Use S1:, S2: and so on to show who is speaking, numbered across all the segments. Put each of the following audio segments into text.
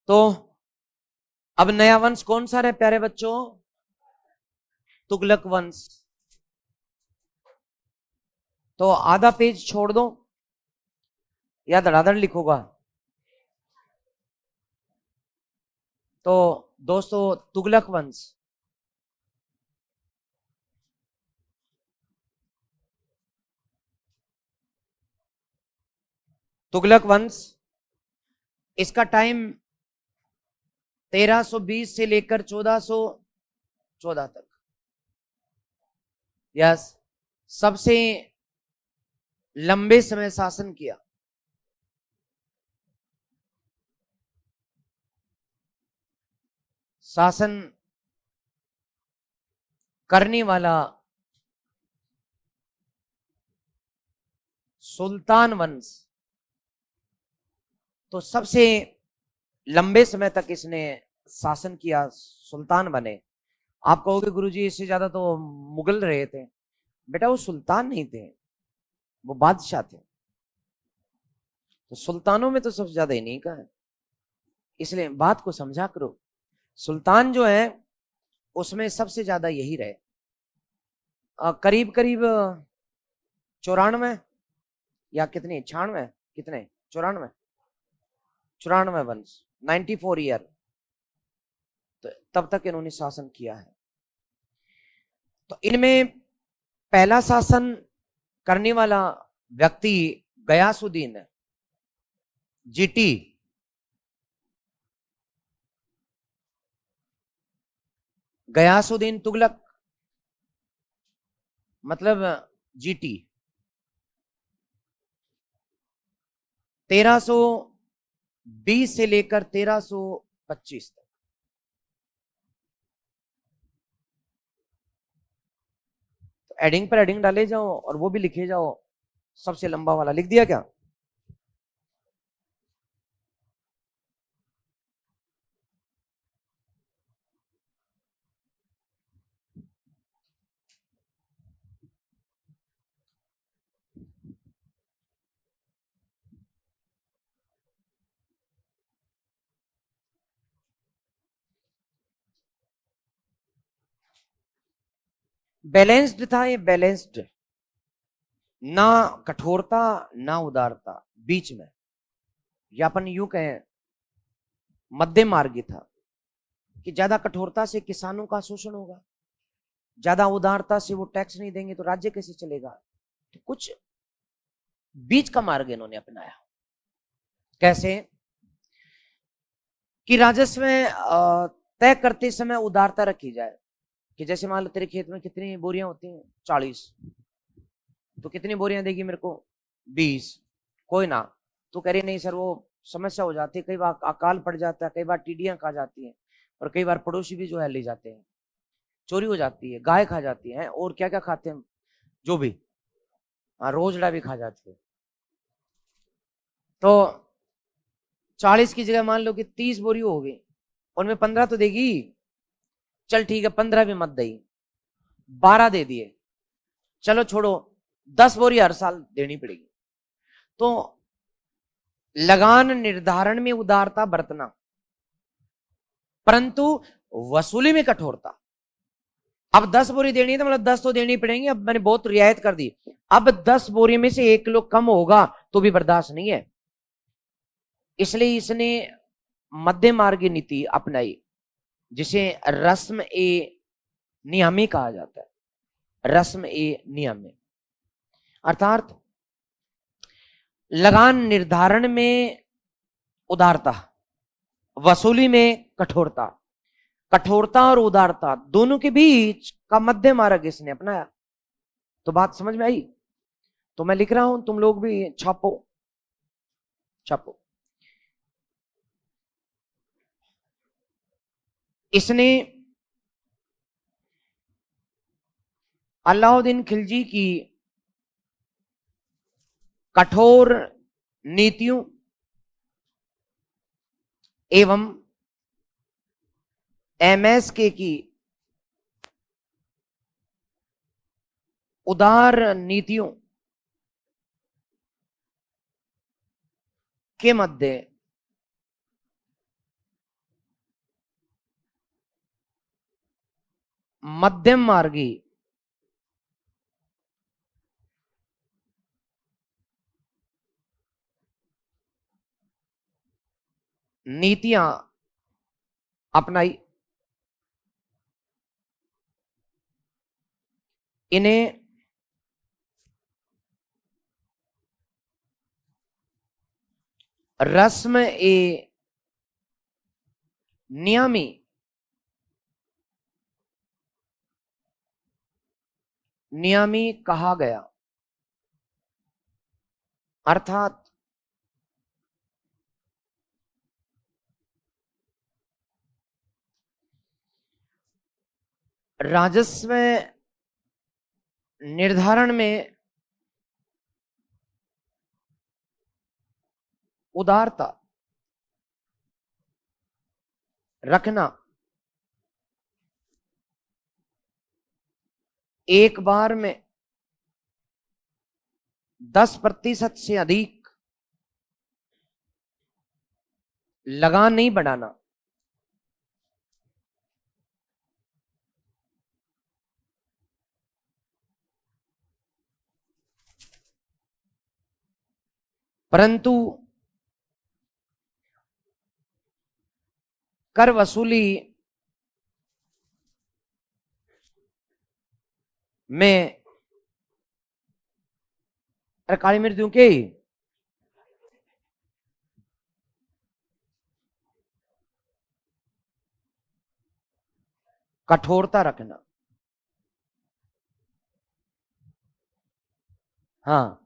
S1: तो अब नया वंश कौन सा है प्यारे बच्चों? तुगलक वंश। तो आधा पेज छोड़ दो या धड़ाधड़ लिखोगा? तो दोस्तों, तुगलक वंश, तुगलक वंश, इसका टाइम 1320 से लेकर 1414 तक। यस, सबसे लंबे समय शासन किया। शासन करने वाला सुल्तान वंश, तो सबसे लंबे समय तक इसने शासन किया, सुल्तान बने। आप कहोगे गुरुजी इससे ज्यादा तो मुगल रहे थे। बेटा वो सुल्तान नहीं थे, वो बादशाह थे। तो सुल्तानों में तो सबसे ज्यादा इन्हीं का है, इसलिए बात को समझा करो। सुल्तान जो है उसमें सबसे ज्यादा यही रहे। करीब करीब 94 या कितने 96, कितने 94, 94 वंश, 94 ईयर, तो तब तक इन्होंने शासन किया है। तो इनमें पहला शासन करने वाला व्यक्ति गयासुद्दीन है, जीटी। गयासुद्दीन तुगलक मतलब जीटी। 1320 से लेकर 1325 तक। तो एडिंग पर एडिंग डाले जाओ और वो भी लिखे जाओ। सबसे लंबा वाला लिख दिया क्या? बैलेंस्ड था ये, बैलेंस्ड, ना कठोरता ना उदारता, बीच में, या अपन यूं कहें मध्य मार्गी था। कि ज्यादा कठोरता से किसानों का शोषण होगा, ज्यादा उदारता से वो टैक्स नहीं देंगे तो राज्य कैसे चलेगा। तो कुछ बीच का मार्ग इन्होंने अपनाया। कैसे? कि राजस्व में तय करते समय उदारता रखी जाए। कि जैसे मान लो तेरे खेत में कितनी बोरियां होती हैं? 40। तो कितनी बोरियां देगी मेरे को? 20। कोई ना। तो कह रही नहीं सर, वो समस्या हो जाती है, कई बार अकाल पड़ जाता है, कई बार टिड्डियां खा जाती हैं, और कई बार पड़ोसी भी जो है ले जाते हैं, चोरी हो जाती है, गाय खा जाती है, और क्या क्या खाते हैं जो भी। हाँ, रोजड़ा भी खा जाती है। तो 40 की जगह मान लो कि 30 बोरी हो गई, उनमें 15 तो देगी। चल ठीक है, 15 भी मत दई, 12 दे दिए, चलो छोड़ो, 10 बोरी हर साल देनी पड़ेगी। तो लगान निर्धारण में उदारता बरतना, परंतु वसूली में कठोरता। अब 10 बोरी देनी है तो मतलब 10 तो देनी पड़ेंगी, अब मैंने बहुत रियायत कर दी। अब 10 बोरी में से 1 किलो कम होगा तो भी बर्दाश्त नहीं है। इसलिए इसने मध्य मार्गी नीति अपनाई, जिसे रस्म ए नियमी कहा जाता है। रस्म ए नियमी अर्थात लगान निर्धारण में उदारता, वसूली में कठोरता। कठोरता और उदारता दोनों के बीच का मध्य मार्ग इसने अपनाया। तो बात समझ में आई? तो मैं लिख रहा हूं, तुम लोग भी छापो, छापो। इसने अलाउद्दीन खिलजी की कठोर नीतियों एवं एमएसके की उदार नीतियों के मध्य मध्यम मार्गी नीतियां अपनाई, इन्हें रस्म ए नियमी नियमी कहा गया। अर्थात राजस्व निर्धारण में उदारता रखना, एक बार में 10% से अधिक लगान नहीं बढ़ाना, परंतु कर वसूली में, अरे काली मिर्च दूं के, कठोरता रखना। हाँ,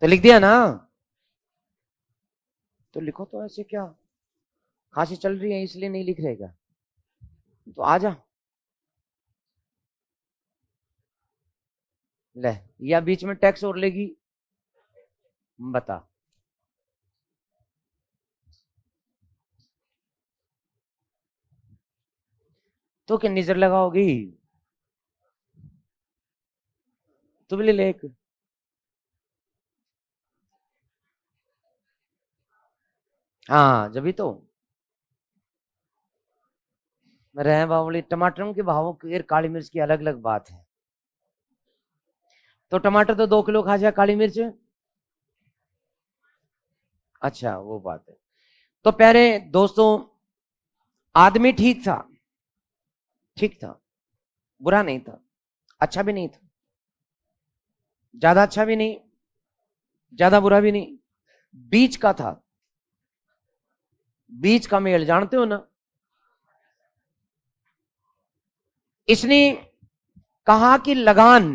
S1: तो लिख दिया ना, तो लिखो। तो ऐसे क्या, खांसी चल रही है इसलिए नहीं लिख रहेगा, तो आ जा ले, या बीच में टैक्स और लेगी, बता। तो क्या नजर लगाओगी, तू भी ले ले एक। हाँ जब तो रहे बावली, टमाटरों के भावों की और काली मिर्च की अलग अलग बात है। तो टमाटर तो 2 किलो खा जाए, काली मिर्च, अच्छा वो बात है। तो प्यारे दोस्तों, आदमी ठीक था, ठीक था, बुरा नहीं था, अच्छा भी नहीं था, ज्यादा अच्छा भी नहीं, ज्यादा बुरा भी नहीं, बीच का था। बीच का मेल जानते हो ना। इसने कहा कि लगान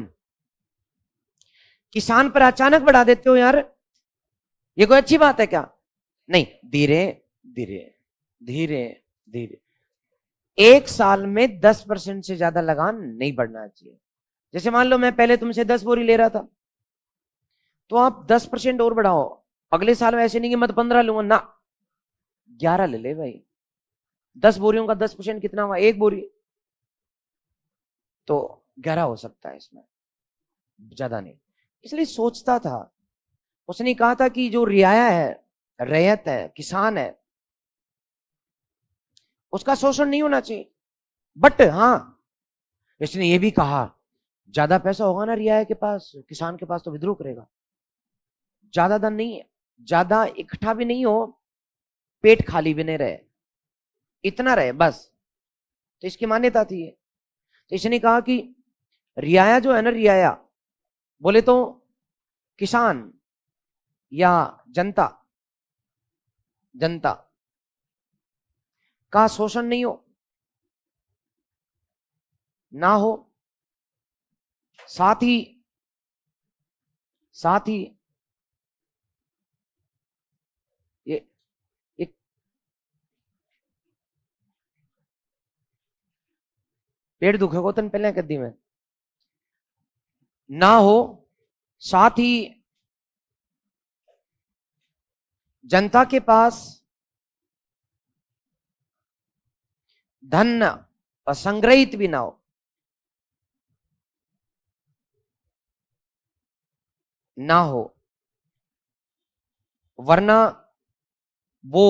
S1: किसान पर अचानक बढ़ा देते हो यार, ये कोई अच्छी बात है क्या? नहीं, धीरे धीरे धीरे धीरे, 1 साल में 10% से ज्यादा लगान नहीं बढ़ना चाहिए। जैसे मान लो मैं पहले तुमसे 10 बोरी ले रहा था, तो आप 10% और बढ़ाओ। अगले साल में ऐसे नहीं कि मैं तो 15 लूंगा ना, 11 ले ले भाई। 10 बोरियों का 10% कितना हुआ, 1 बोरी, तो 11 हो सकता है इसमें, ज्यादा नहीं। इसलिए सोचता था, उसने कहा था कि जो रियाया है, रैयत है, किसान है, उसका शोषण नहीं होना चाहिए। बट हाँ, इसने ये भी कहा, ज्यादा पैसा होगा ना रियाया के पास, किसान के पास, तो विद्रोह करेगा। ज्यादा धन नहीं, ज्यादा इकट्ठा भी नहीं हो, पेट खाली भी नहीं रहे, इतना रहे बस। तो इसकी मान्यता थी। तो इसने कहा कि रियाया जो है ना, रियाया बोले तो किसान या जनता, जनता का शोषण नहीं हो, ना हो, साथ ही ये एक पेट दुखे को तन पहले कद्दी में ना हो, साथ ही जनता के पास धन संग्रहित भी ना हो, ना हो, वरना वो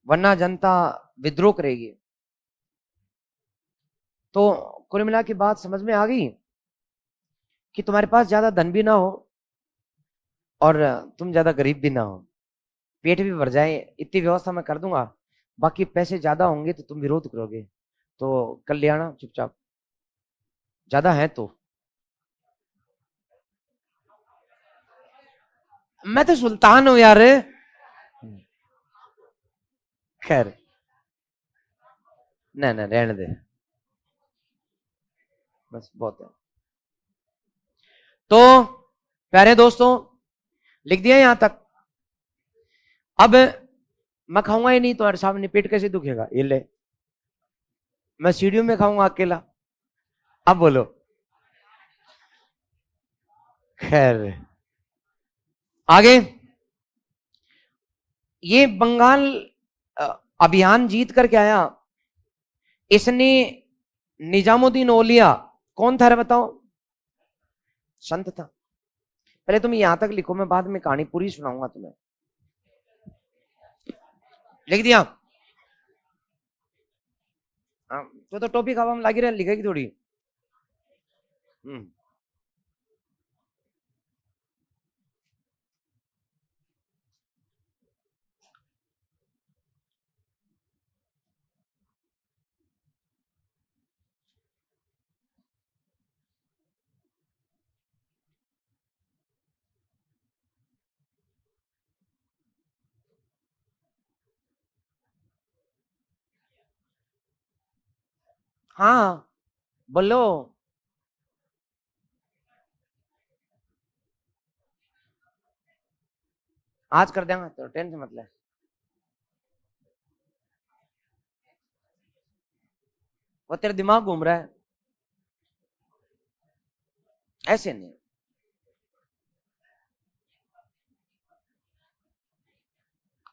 S1: वरना जनता विद्रोह करेगी। तो कुल मिला की बात समझ में आ गई कि तुम्हारे पास ज्यादा धन भी ना हो और तुम ज्यादा गरीब भी ना हो, पेट भी भर जाए, इतनी व्यवस्था मैं कर दूंगा। बाकी पैसे ज्यादा होंगे तो तुम विरोध करोगे, तो कर ले आना चुपचाप, ज्यादा है तो। मैं तो सुल्तान हूं यार। खैर, नहीं नहीं रहने दे, बस बहुत है। तो प्यारे दोस्तों, लिख दिया यहां तक। अब मैं खाऊंगा ही नहीं तो हर सामने पेट कैसे दुखेगा, ये ले, मैं सीढ़ियों में खाऊंगा अकेला। अब बोलो। खैर, आगे ये बंगाल अभियान जीत करके आया, इसने निजामुद्दीन औलिया कौन था रे बताओ? संत था। पहले तुम यहां तक लिखो, मैं बाद में कहानी पूरी सुनाऊंगा तुम्हें। लिख दिया? हाँ, तो टॉपिक अब हम लागी रहे, लिखेगी थोड़ी। हाँ बोलो। आज कर देंगे तो टेंशन मत ले। वो तेरा दिमाग घूम रहा है, ऐसे नहीं,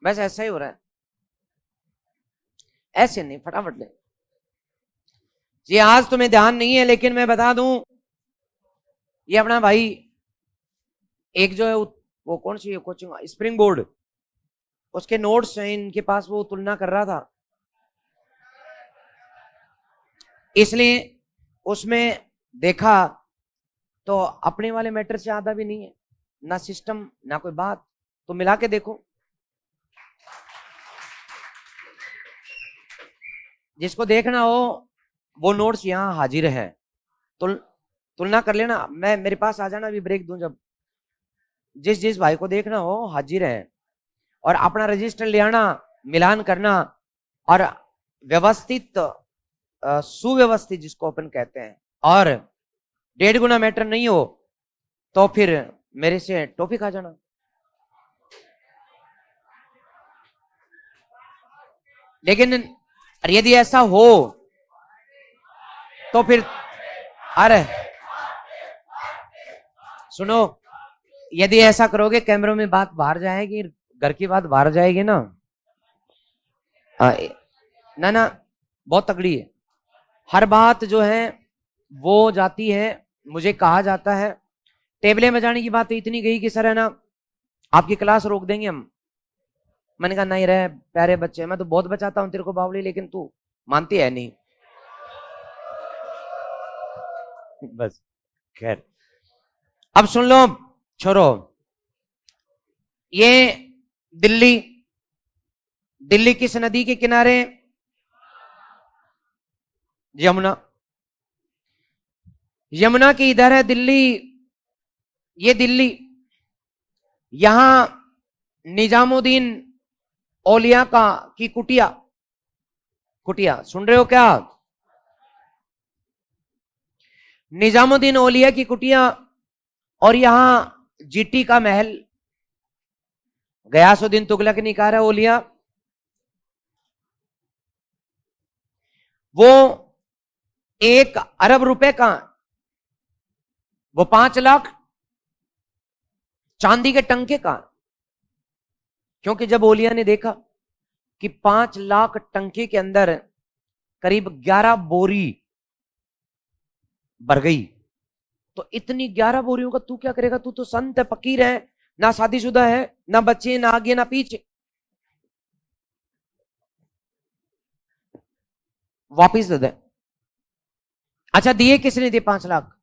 S1: बस ऐसा ही हो रहा है, ऐसे नहीं, फटाफट ले। जी आज तुम्हें ध्यान नहीं है, लेकिन मैं बता दूं, ये अपना भाई एक जो है वो कौन सी कोचिंग, स्प्रिंग बोर्ड, उसके नोट्स हैं इनके पास, वो तुलना कर रहा था, इसलिए उसमें देखा तो अपने वाले मैटर से आधा भी नहीं है, ना सिस्टम ना कोई बात, तो मिला के देखो। जिसको देखना हो वो नोट्स यहाँ हाजिर है, तुलना कर लेना, मैं मेरे पास आ जाना, अभी ब्रेक दूं जब, जिस जिस भाई को देखना हो हाजिर है, और अपना रजिस्टर ले आना, मिलान करना, और व्यवस्थित सुव्यवस्थित जिसको अपन कहते हैं, और 1.5 गुना मैटर नहीं हो तो फिर मेरे से टॉपिक आ जाना। लेकिन यदि ऐसा हो तो फिर, अरे सुनो, यदि ऐसा करोगे कैमरों में बात बाहर जाएगी, घर की बात बाहर जाएगी ना, ना ना, बहुत तगड़ी है, हर बात जो है वो जाती है, मुझे कहा जाता है, टेबलें बजाने की बात तो इतनी गई कि सर है ना आपकी क्लास रोक देंगे हम। मैंने कहा नहीं रहे प्यारे बच्चे, मैं तो बहुत बचाता हूं तेरे को बावली, लेकिन तू मानती है नहीं। बस खैर, अब सुन लो छोरो, ये दिल्ली, दिल्ली किस नदी के किनारे? यमुना, यमुना की इधर है दिल्ली, ये दिल्ली, यहां निजामुद्दीन औलिया का की कुटिया, कुटिया सुन रहे हो क्या? निजामुद्दीन औलिया की कुटिया, और यहां जीटी का महल, गयासुद्दीन तुगलक ने कहा औलिया, वो 1 अरब रुपए का, वो 5 लाख चांदी के टंके का, क्योंकि जब ओलिया ने देखा कि 5 लाख टंके के अंदर करीब 11 बोरी भर गई, तो इतनी 11 बोरियों का तू क्या करेगा? तू तो संत है, फकीर है, ना शादीशुदा है, ना बच्चे, ना आगे ना पीछे, वापिस दे दे। अच्छा, दिए किसने दिए 5 लाख?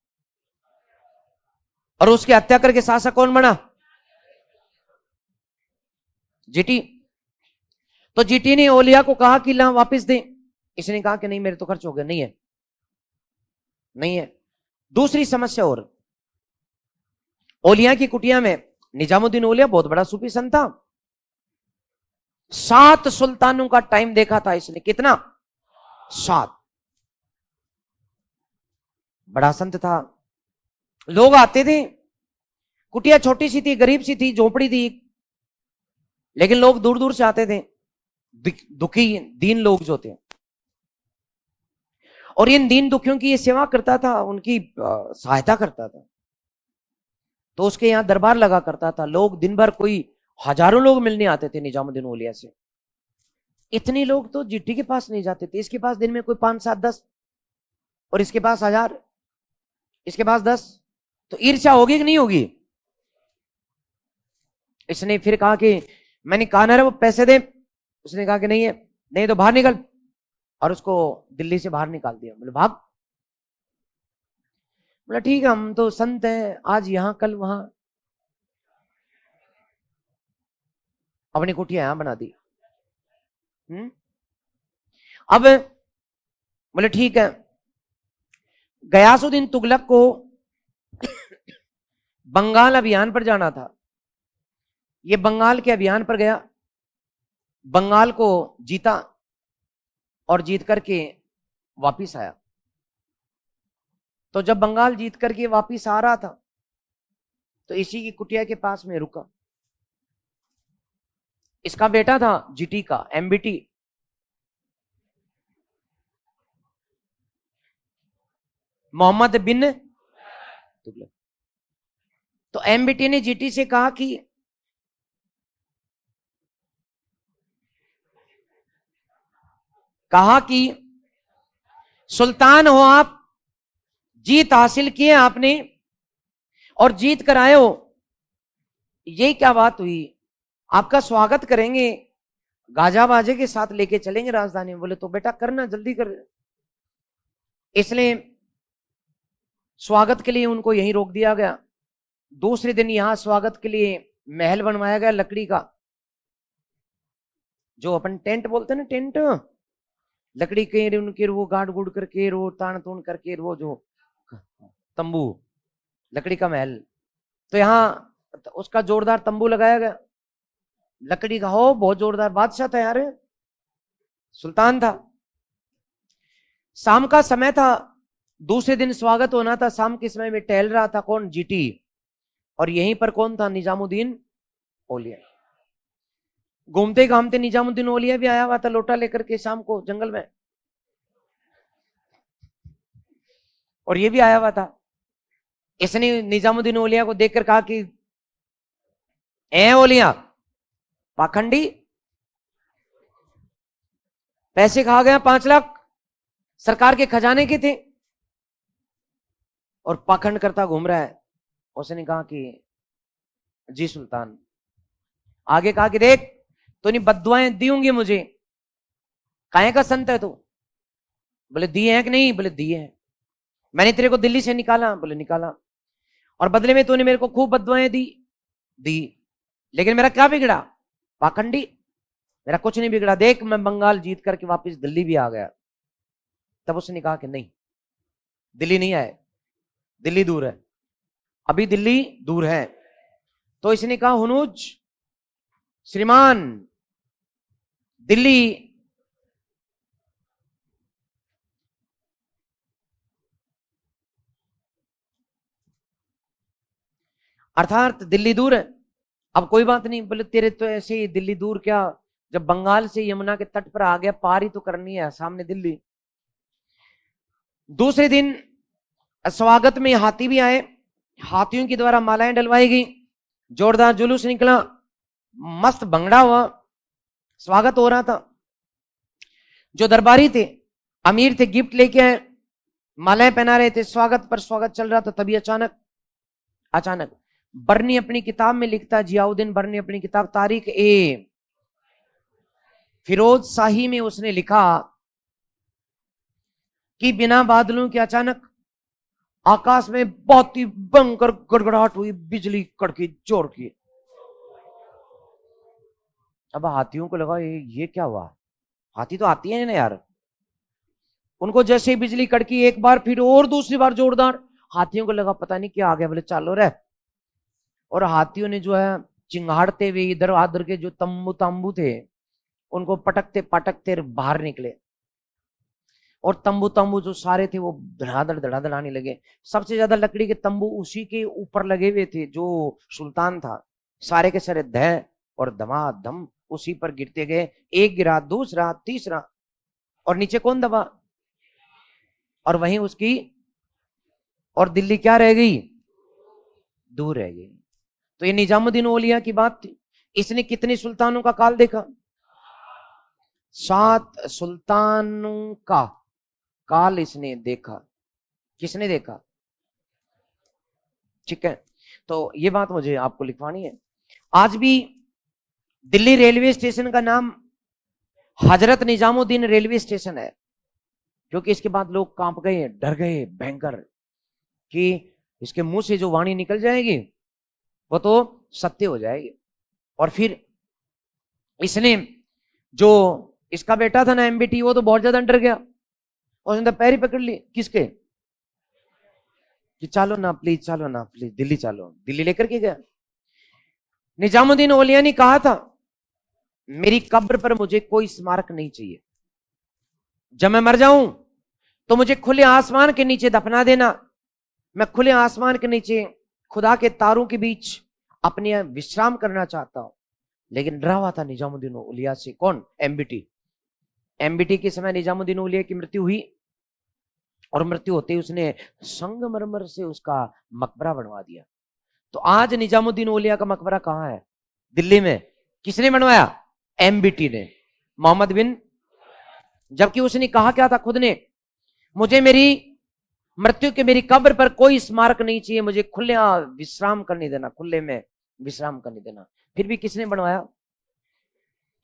S1: और उसकी हत्या करके शासक कौन बना? जीटी। तो जीटी ने ओलिया को कहा कि ला वापिस दे, इसने कहा कि नहीं मेरे तो खर्च हो गया, नहीं है, नहीं है। दूसरी समस्या और, ओलिया की कुटिया में निजामुद्दीन ओलिया बहुत बड़ा सूफी संत था, 7 सुल्तानों का टाइम देखा था इसने, कितना? 7। बड़ा संत था, लोग आते थे, कुटिया छोटी सी थी, गरीब सी थी, झोपड़ी थी, लेकिन लोग दूर दूर से आते थे, दुखी दीन लोग जो थे, और इन दीन दुखियों की ये सेवा करता था, उनकी सहायता करता था। तो उसके यहां दरबार लगा करता था, लोग दिन भर, कोई हजारों लोग मिलने आते थे निजामुद्दीन औलिया से। इतने लोग तो जीटी के पास नहीं जाते थे, इसके पास दिन में कोई 5, 7, 10, और इसके पास 1000, इसके पास 10, तो ईर्ष्या होगी कि नहीं होगी? इसने फिर कहा कि मैंने कहा ना रे वो पैसे दे, उसने कहा कि नहीं है, नहीं तो बाहर निकल, और उसको दिल्ली से बाहर निकाल दिया। बोले भाग। बोला ठीक है, हम तो संत हैं, आज यहां कल वहां, अपनी कुटिया यहां बना दी। अब बोले ठीक है, गयासुद्दीन तुगलक को बंगाल अभियान पर जाना था, ये बंगाल के अभियान पर गया, बंगाल को जीता, और जीत करके वापिस आया। तो जब बंगाल जीत करके वापिस आ रहा था, तो इसी की कुटिया के पास में रुका, इसका बेटा था जीटी का, एमबीटी, मोहम्मद बिन तुगलक। तो एमबीटी ने जीटी से कहा कि सुल्तान हो आप, जीत हासिल किए आपने, और जीत कर आए हो, ये क्या बात हुई? आपका स्वागत करेंगे, गाजा बाजे के साथ लेके चलेंगे राजधानी में। बोले तो बेटा करना, जल्दी कर। इसलिए स्वागत के लिए उनको यहीं रोक दिया गया। दूसरे दिन यहां स्वागत के लिए महल बनवाया गया लकड़ी का, जो अपन टेंट बोलते हैं ना, टेंट, लकड़ी के उनके वो गाड़ गुड़ करके, वो तान तोड़ करके, वो जो तंबू, लकड़ी का महल। तो यहाँ उसका जोरदार तंबू लगाया गया, लकड़ी का, हो बहुत जोरदार, बादशाह था यार, सुल्तान था। शाम का समय था, दूसरे दिन स्वागत होना था, शाम के समय में टहल रहा था कौन? जीटी। और यहीं पर कौन था? निजामुद्दीन औलिया। घूमते घामते निजामुद्दीन औलिया भी आया हुआ था, लोटा लेकर के शाम को जंगल में, और ये भी आया हुआ था। इसने निजामुद्दीन औलिया को देखकर कहा कि ए औलिया, पाखंडी, पैसे खा गया, 5 लाख सरकार के खजाने के थे, और पाखंड करता घूम रहा है। उसने कहा कि जी सुल्तान। आगे कहा कि देख, तूने बद्दुआएं दी होंगी मुझे, काहे का संत है तू? बोले दिए हैं कि नहीं? बोले दिए हैं। मैंने तेरे को दिल्ली से निकाला? बोले निकाला। और बदले में तूने मेरे को खूब बद्दुआएं दी? दी। लेकिन मेरा क्या बिगड़ा? पाखंडी, मेरा कुछ नहीं बिगड़ा। देख, मैं बंगाल जीत करके वापस दिल्ली भी आ गया, तब उसने कहा कि नहीं, दिल्ली नहीं आए, दिल्ली दूर है, अभी दिल्ली दूर है। तो इसने कहा हुनूज श्रीमान, दिल्ली अर्थात दिल्ली दूर है। अब कोई बात नहीं, बोले तेरे तो ऐसे ही, दिल्ली दूर क्या, जब बंगाल से यमुना के तट पर आ गया, पार ही तो करनी है, सामने दिल्ली। दूसरे दिन स्वागत में हाथी भी आए, हाथियों के द्वारा मालाएं डलवाई गई, जोरदार जुलूस निकला, मस्त भंगड़ा हुआ, स्वागत हो रहा था। जो दरबारी थे, अमीर थे, गिफ्ट लेके आए, मालाएं पहना रहे थे, स्वागत पर स्वागत चल रहा था। तभी अचानक अचानक बर्नी अपनी किताब में लिखता, जियाउद्दीन बर्नी अपनी किताब तारीख ए फिरोज शाही में उसने लिखा कि बिना बादलों के अचानक आकाश में बहुत ही भयंकर गड़गड़ाहट हुई, बिजली कड़की जोर की। अब हाथियों को लगा ये क्या हुआ, हाथी तो आती है ना यार। उनको जैसे ही बिजली कड़की एक बार, फिर और दूसरी बार जोरदार, हाथियों को लगा पता नहीं क्या आ गया, बोले चालो रे। और हाथियों ने जो है चिंगाड़ते हुए इधर उधर के जो तंबू तंबू थे उनको पटकते पटकते बाहर निकले, और तंबू तंबू जो सारे थे वो धड़ाधड़ आने लगे। सबसे ज्यादा लकड़ी के तंबू उसी के ऊपर लगे हुए थे जो सुल्तान था, सारे के सारे धै और धमाधम उसी पर गिरते गए। एक गिरा, दूसरा, तीसरा, और नीचे कौन दबा, और वहीं उसकी, और दिल्ली क्या रह गई, दूर रह गई। तो ये निजामुद्दीन औलिया की बात थी। इसने कितने सुल्तानों का काल देखा, 7 सुल्तानों का काल इसने देखा। किसने देखा, ठीक है। तो ये बात मुझे आपको लिखवानी है। आज भी दिल्ली रेलवे स्टेशन का नाम हजरत निजामुद्दीन रेलवे स्टेशन है, क्योंकि इसके बाद लोग कांप गए, डर गए भयंकर, कि इसके मुंह से जो वाणी निकल जाएगी वो तो सत्य हो जाएगी। और फिर इसने, जो इसका बेटा था ना एमबीटी, वो तो बहुत ज्यादा डर गया, उसने तो पैर ही पकड़ ली किसके, कि चलो ना प्लीज, चलो ना प्लीज, दिल्ली चलो। दिल्ली लेकर के गया। निजामुद्दीन औलिया ने कहा था मेरी कब्र पर मुझे कोई स्मारक नहीं चाहिए, जब मैं मर जाऊं तो मुझे खुले आसमान के नीचे दफना देना, मैं खुले आसमान के नीचे खुदा के तारों के बीच अपने विश्राम करना चाहता हूं। लेकिन डरा हुआ था निजामुद्दीन औलिया से कौन, एमबीटी। एमबीटी के समय निजामुद्दीन औलिया की मृत्यु हुई, और मृत्यु होते ही उसने संगमरमर से उसका मकबरा बनवा दिया। तो आज निजामुद्दीन औलिया का मकबरा कहां है, दिल्ली में। किसने बनवाया, एमबीटी ने, मोहम्मद बिन। जबकि उसने कहा क्या था खुद ने, मुझे मेरी मृत्यु के, मेरी कब्र पर कोई स्मारक नहीं चाहिए, मुझे खुले विश्राम करने देना, खुले में विश्राम करने देना। फिर भी किसने बनवाया,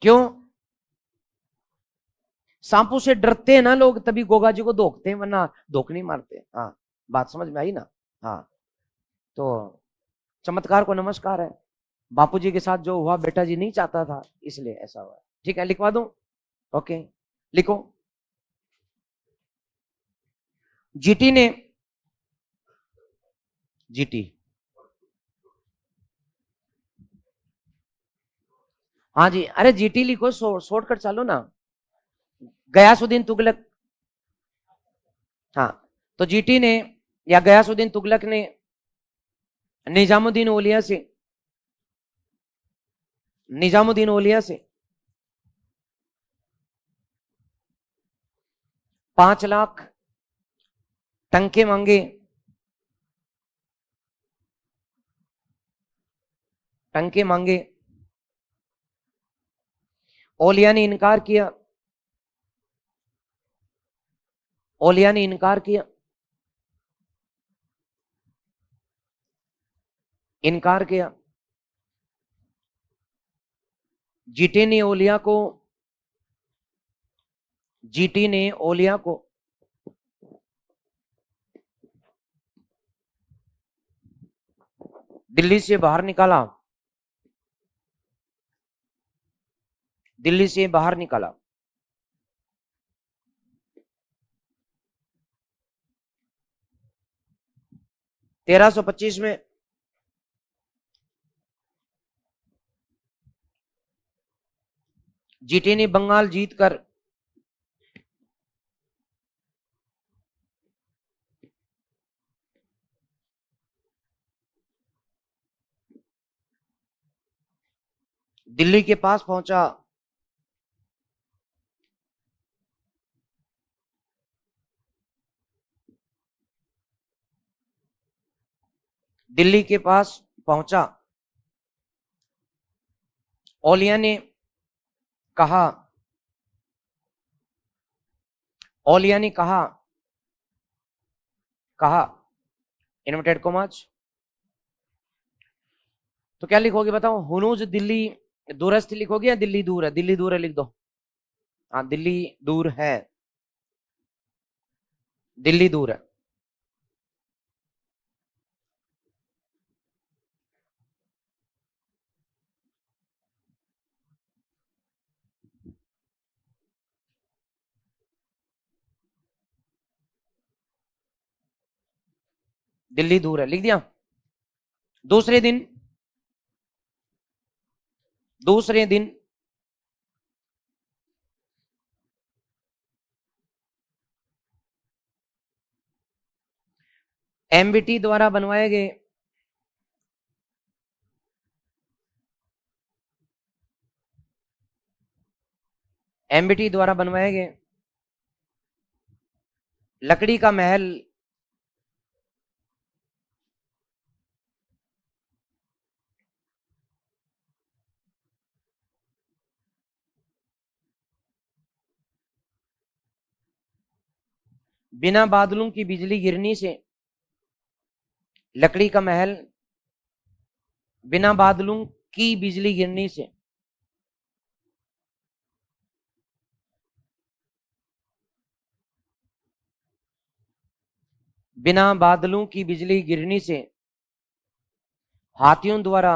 S1: क्यों, सांपों से डरते हैं ना लोग, तभी गोगा जी को धोखते हैं, वरना धोख नहीं मारते। हाँ, बात समझ में आई ना। हाँ, तो चमत्कार को नमस्कार है। बापूजी के साथ जो हुआ बेटा जी नहीं चाहता था, इसलिए ऐसा हुआ। ठीक है, लिखवा दूं, ओके, लिखो। जीटी ने, जीटी, हाँ जी, अरे जीटी लिखो, शॉर्टकट चलो ना। गयासुद्दीन तुगलक, हाँ, तो जीटी ने या गयासुद्दीन तुगलक ने निजामुद्दीन औलिया से, निजामुद्दीन औलिया से 5 लाख टंके मांगे, टंके मांगे। औलिया ने इनकार किया, औलिया ने इनकार किया, इनकार किया। जीटी ने औलिया को, जीटी ने औलिया को दिल्ली से बाहर निकाला, दिल्ली से बाहर निकाला। 1325 में जीटी ने बंगाल जीतकर दिल्ली के पास पहुंचा। दिल्ली के पास पहुंचा। ओलिया ने कहा, ओलिया ने कहा कहा इन्वर्टेड कॉमास। तो क्या लिखोगे बताओ? हुनूज दिल्ली दूरस्थ लिखोगे या दिल्ली दूर है? दिल्ली दूर है लिख दो। हाँ, दिल्ली दूर है, दिल्ली दूर है। दिल्ली दूर है लिख दिया। दूसरे दिन दूसरे दिन एमबीटी द्वारा बनवाए गए एमबीटी द्वारा बनवाए गए लकड़ी का महल बिना बादलों की बिजली गिरने से, लकड़ी का महल बिना बादलों की बिजली गिरने से बिना बादलों की बिजली गिरने से हाथियों द्वारा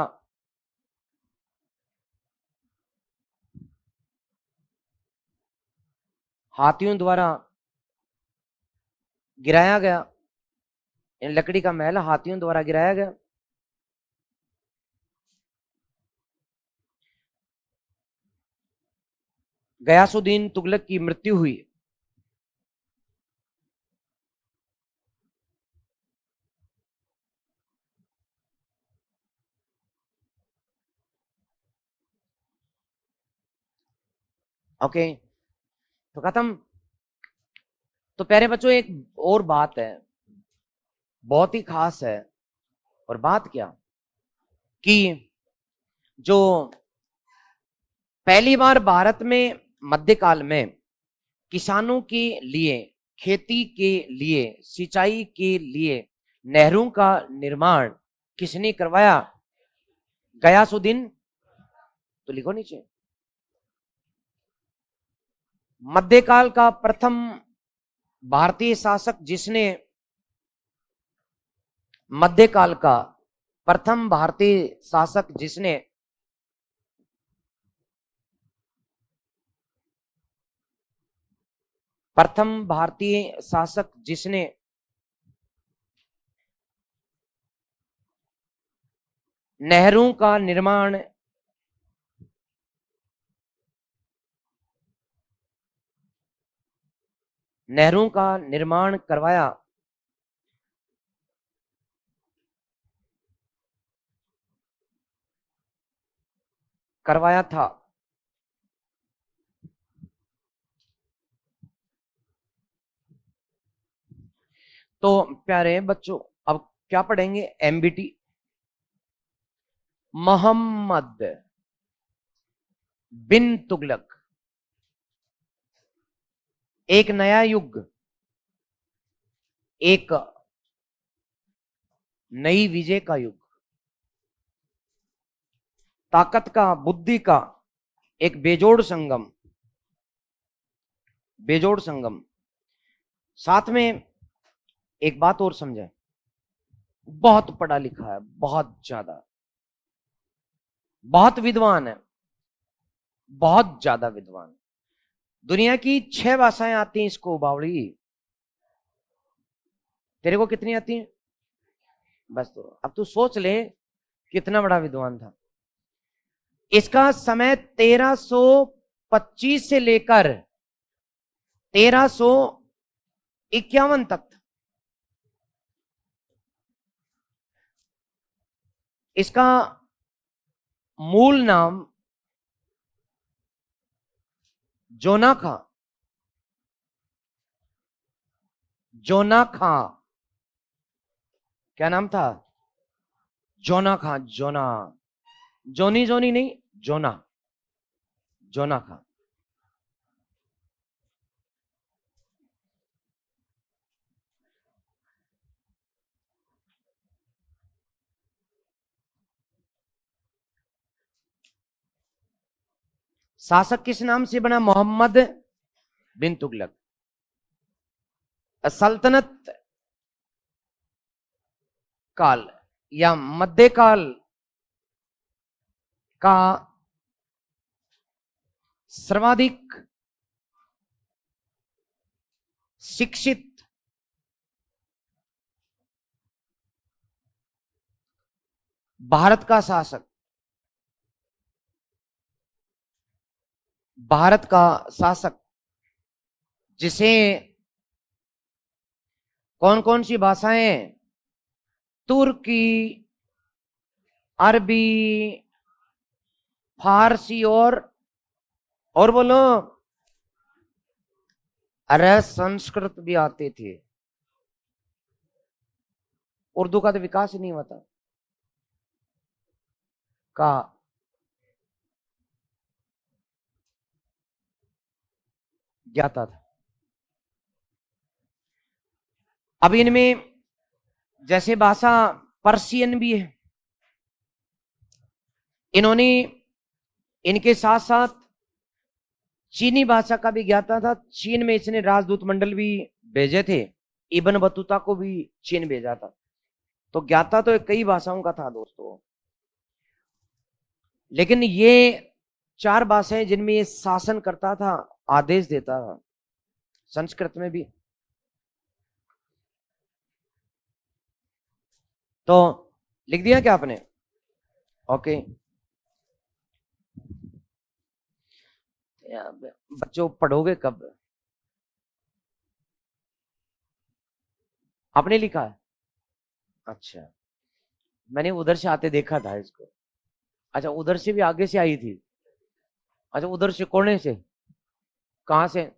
S1: हाथियों द्वारा गिराया गया। इन लकड़ी का महल हाथियों द्वारा गिराया गया। गयासुद्दीन तुगलक की मृत्यु हुई। ओके, तो खत्म। तो प्यारे बच्चों, एक और बात है, बहुत ही खास है। और बात क्या कि जो पहली बार भारत में मध्यकाल में किसानों के लिए, खेती के लिए, सिंचाई के लिए नहरों का निर्माण किसने करवाया? गयासुद्दीन। तो लिखो नीचे। मध्यकाल का प्रथम भारतीय शासक जिसने मध्यकाल का प्रथम भारतीय शासक जिसने प्रथम भारतीय शासक जिसने नहरों का निर्माण नहरों का निर्माण करवाया था। तो प्यारे बच्चों, अब क्या पढ़ेंगे? एमबीटी। मोहम्मद बिन तुगलक। एक नया युग, एक नई विजय का युग, ताकत का, बुद्धि का एक बेजोड़ संगम। साथ में एक बात और समझे, बहुत पढ़ा लिखा है, बहुत ज्यादा, बहुत विद्वान है, बहुत ज्यादा विद्वान। दुनिया की 6 भाषाएं आती हैं इसको, बावड़ी। तेरे को कितनी आती हैं? बस, तो अब तू सोच ले कितना बड़ा विद्वान था। इसका समय 1325 से लेकर 1351 तक था। इसका मूल नाम जोनाखा, जोनाखा। क्या नाम था? जोनाखा, जोना, जोनी जोनी नहीं, जोना, जोनाखा। शासक किस नाम से बना? मोहम्मद बिन तुगलक। सल्तनत काल या मध्यकाल का सर्वाधिक शिक्षित भारत का शासक, भारत का शासक जिसे कौन कौन सी भाषाएं, तुर्की, अरबी, फारसी और बोलो, अरे संस्कृत भी आते थे। उर्दू का तो विकास ही नहीं हुआ था का। ज्ञाता था। अब इनमें जैसे भाषा पर्शियन भी है, इन्होंने इनके साथ साथ चीनी भाषा का भी ज्ञाता था। चीन में इसने राजदूत मंडल भी भेजे थे, इब्न बतूता को भी चीन भेजा था। तो ज्ञाता तो कई भाषाओं का था दोस्तों, लेकिन ये 4 भाषाएं जिनमें ये शासन करता था, आदेश देता था। संस्कृत में भी। तो लिख दिया क्या आपने? ओके। बच्चों पढ़ोगे कब? आपने लिखा है? अच्छा, मैंने उधर से आते देखा था इसको। अच्छा, उधर से भी आगे से आई थी। अच्छा, उधर से कोने से? कहां से?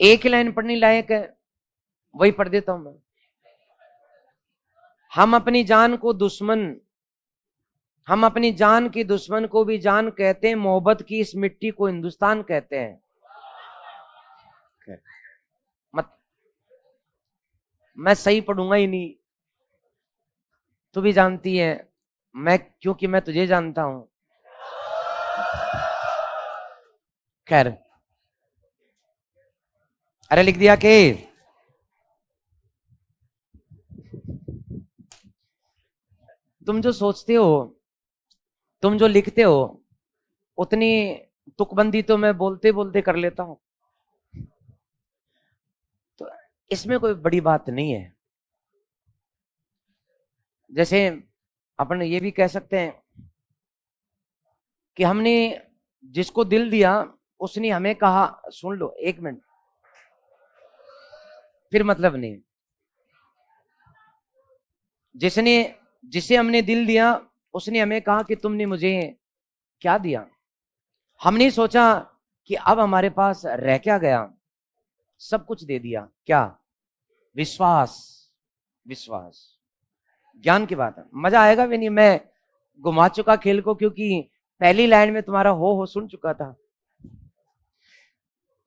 S1: एक ही लाइन पढ़ने लायक है, वही पढ़ देता हूं मैं। हम अपनी जान को दुश्मन, हम अपनी जान की दुश्मन को भी जान कहते हैं, मोहब्बत की इस मिट्टी को हिंदुस्तान कहते हैं। मत, मैं सही पढ़ूंगा ही नहीं, तू भी जानती है मैं, क्योंकि मैं तुझे जानता हूं। खैर, अरे लिख दिया के? तुम जो सोचते हो, तुम जो लिखते हो, उतनी तुकबंदी तो मैं बोलते बोलते कर लेता हूं। तो इसमें कोई बड़ी बात नहीं है। जैसे अपन ये भी कह सकते हैं कि हमने जिसको दिल दिया, उसने हमें कहा, सुन लो एक मिनट, फिर मतलब नहीं। जिसने जिसे हमने दिल दिया, उसने हमें कहा कि तुमने मुझे क्या दिया। हमने सोचा कि अब हमारे पास रह क्या गया, सब कुछ दे दिया। क्या? विश्वास। विश्वास ज्ञान की बात है। मजा आएगा भी नहीं, मैं घुमा चुका खेल को, क्योंकि पहली लाइन में तुम्हारा हो सुन चुका था।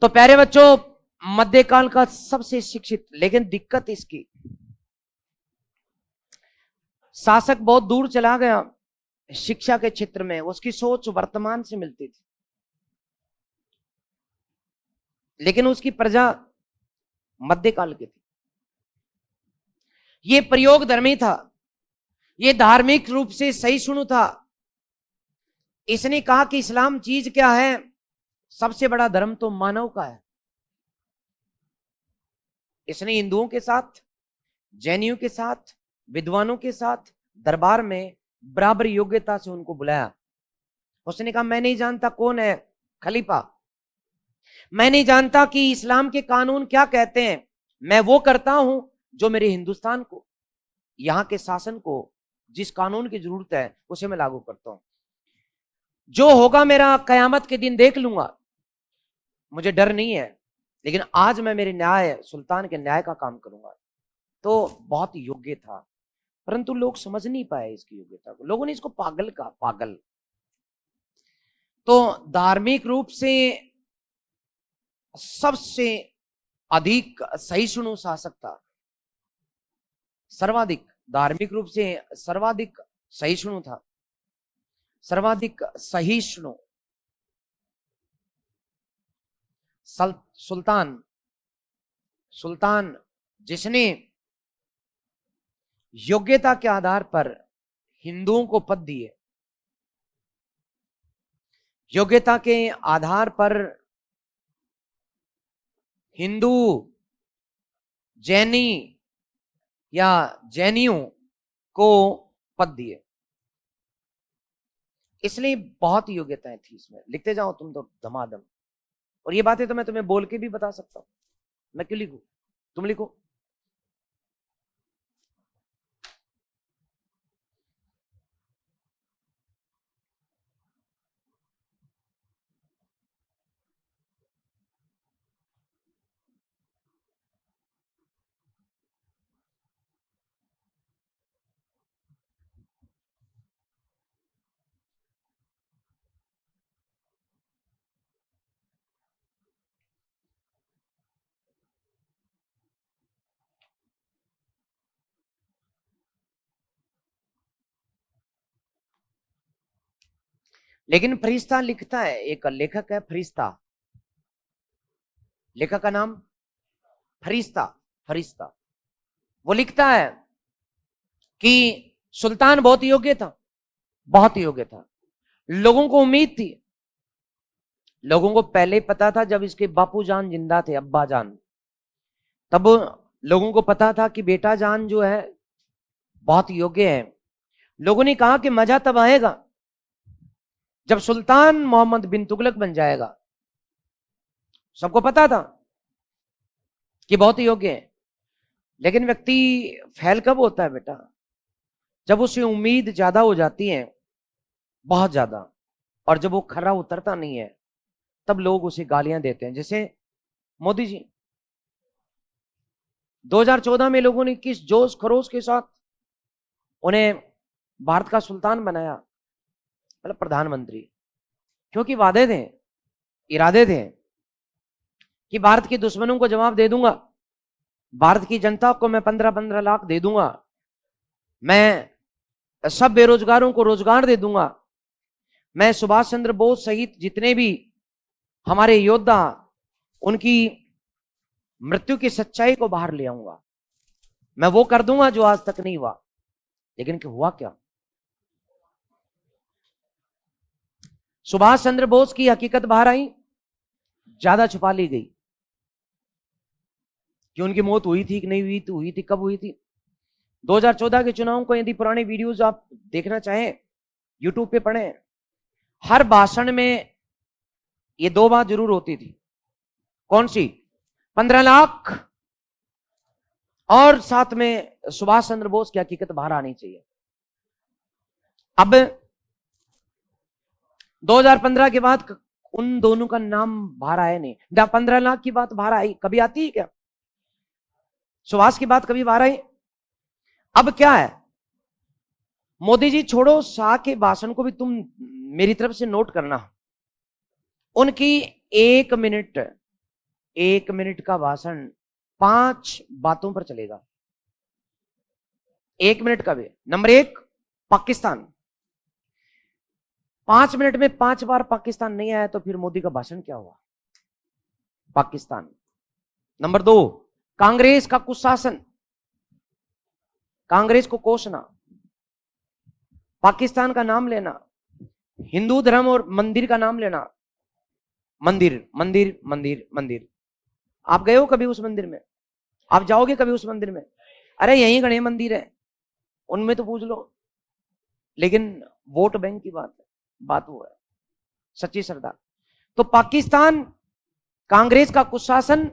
S1: तो प्यारे बच्चों, मध्यकाल का सबसे शिक्षित, लेकिन दिक्कत इसकी, शासक बहुत दूर चला गया शिक्षा के क्षेत्र में, उसकी सोच वर्तमान से मिलती थी, लेकिन उसकी प्रजा मध्यकाल की थी। ये प्रयोग धर्मी था, ये धार्मिक रूप से सही सुनु था। इसने कहा कि इस्लाम चीज क्या है, सबसे बड़ा धर्म तो मानव का है। इसने हिंदुओं के साथ, जैनियों के साथ, विद्वानों के साथ दरबार में बराबर योग्यता से उनको बुलाया। उसने कहा मैं नहीं जानता कौन है खलीफा, मैं नहीं जानता कि इस्लाम के कानून क्या कहते हैं, मैं वो करता हूं जो मेरे हिंदुस्तान को, यहां के शासन को जिस कानून की जरूरत है उसे मैं लागू करता हूं। जो होगा मेरा कयामत के दिन देख लूंगा, मुझे डर नहीं है, लेकिन आज मैं मेरे न्याय, सुल्तान के न्याय का काम करूंगा। तो बहुत योग्य था, परंतु लोग समझ नहीं पाए इसकी योग्यता को। लोगों ने इसको पागल कहा, पागल। तो धार्मिक रूप से सबसे अधिक सहिष्णु शासक था, सर्वाधिक धार्मिक रूप से सर्वाधिक सहिष्णु था, सर्वाधिक सहिष्णु सुल्तान, सुल्तान जिसने योग्यता के आधार पर हिंदुओं को पद दिए, योग्यता के आधार पर हिंदू, जैनी या जैनियों को पद दिए। इसलिए बहुत योग्यताएं थी इसमें। लिखते जाओ तुम तो धमाधम। और ये बातें तो मैं तुम्हें बोल के भी बता सकता हूं, मैं क्यों लिखूं, तुम लिखो। लेकिन फरिश्ता लिखता है, एक लेखक है फरिश्ता, लेखक का नाम फरिश्ता, फरिश्ता। वो लिखता है कि सुल्तान बहुत योग्य था, बहुत योग्य था। लोगों को उम्मीद थी, लोगों को पहले ही पता था, जब इसके बापू जान जिंदा थे, अब्बा जान, तब लोगों को पता था कि बेटा जान जो है बहुत योग्य है। लोगों ने कहा कि मजा तब आएगा जब सुल्तान मोहम्मद बिन तुगलक बन जाएगा। सबको पता था कि बहुत योग्य है, लेकिन व्यक्ति फैल कब होता है बेटा, जब उसे उम्मीद ज्यादा हो जाती है, बहुत ज्यादा, और जब वो खरा उतरता नहीं है तब लोग उसे गालियां देते हैं। जैसे मोदी जी 2014 में लोगों ने किस जोश खरोश के साथ उन्हें भारत का सुल्तान बनाया, मतलब प्रधानमंत्री, क्योंकि वादे थे, इरादे थे कि भारत के दुश्मनों को जवाब दे दूंगा, भारत की जनता को मैं 15-15 लाख दे दूंगा, मैं सब बेरोजगारों को रोजगार दे दूंगा, मैं सुभाष चंद्र बोस सहित जितने भी हमारे योद्धा, उनकी मृत्यु की सच्चाई को बाहर ले आऊंगा, मैं वो कर दूंगा जो आज तक नहीं हुआ। लेकिन हुआ क्या? सुभाष चंद्र बोस की हकीकत बाहर आई, ज्यादा छुपा ली गई कि उनकी मौत हुई थी कि नहीं हुई थी, हुई थी कब हुई थी। 2014 के चुनाव को यदि पुराने वीडियोस आप देखना चाहें, यूट्यूब पे पढ़ें, हर भाषण में ये दो बात जरूर होती थी। कौन सी? 15 लाख, और साथ में सुभाष चंद्र बोस की हकीकत बाहर आनी चाहिए। अब 2015 के बाद उन दोनों का नाम बाहर आया नहीं। 15 लाख की बात बाहर आई, कभी आती है क्या? सुभाष की बात कभी बाहर आई? अब क्या है, मोदी जी छोड़ो, शाह के भाषण को भी तुम मेरी तरफ से नोट करना। उनकी 1 मिनट का भाषण 5 बातों पर चलेगा। 1 मिनट का भी। नंबर 1, पाकिस्तान। 5 मिनट में 5 बार पाकिस्तान नहीं आया तो फिर मोदी का भाषण क्या हुआ? पाकिस्तान। नंबर 2, कांग्रेस का कुशासन, कांग्रेस को कोसना, पाकिस्तान का नाम लेना, हिंदू धर्म और मंदिर का नाम लेना, मंदिर मंदिर मंदिर मंदिर। आप गए हो कभी उस मंदिर में? आप जाओगे कभी उस मंदिर में? अरे यहीं गणेश मंदिर है, उनमें तो पूछ लो। लेकिन वोट बैंक की बात है, बात वो है सच्ची श्रद्धा। तो पाकिस्तान कांग्रेस का कुशासन,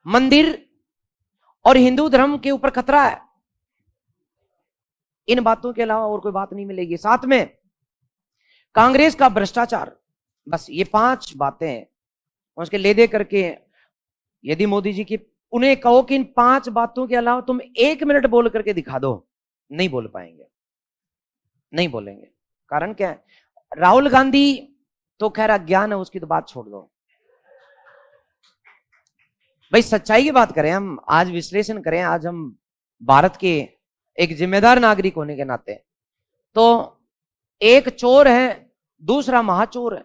S1: मंदिर और हिंदू धर्म के ऊपर खतरा है। इन बातों के अलावा और कोई बात नहीं मिलेगी। साथ में कांग्रेस का भ्रष्टाचार, बस ये 5 बातें हैं। उसके ले दे करके यदि मोदी जी की उन्हें कहो कि इन 5 बातों के अलावा तुम 1 मिनट बोल करके दिखा दो, नहीं बोल पाएंगे, नहीं बोलेंगे। कारण क्या है? राहुल गांधी तो खैर अज्ञान है, उसकी तो बात छोड़ दो भाई। सच्चाई की बात करें, हम आज विश्लेषण करें, आज हम भारत के एक जिम्मेदार नागरिक होने के नाते, तो एक चोर है, दूसरा महाचोर है,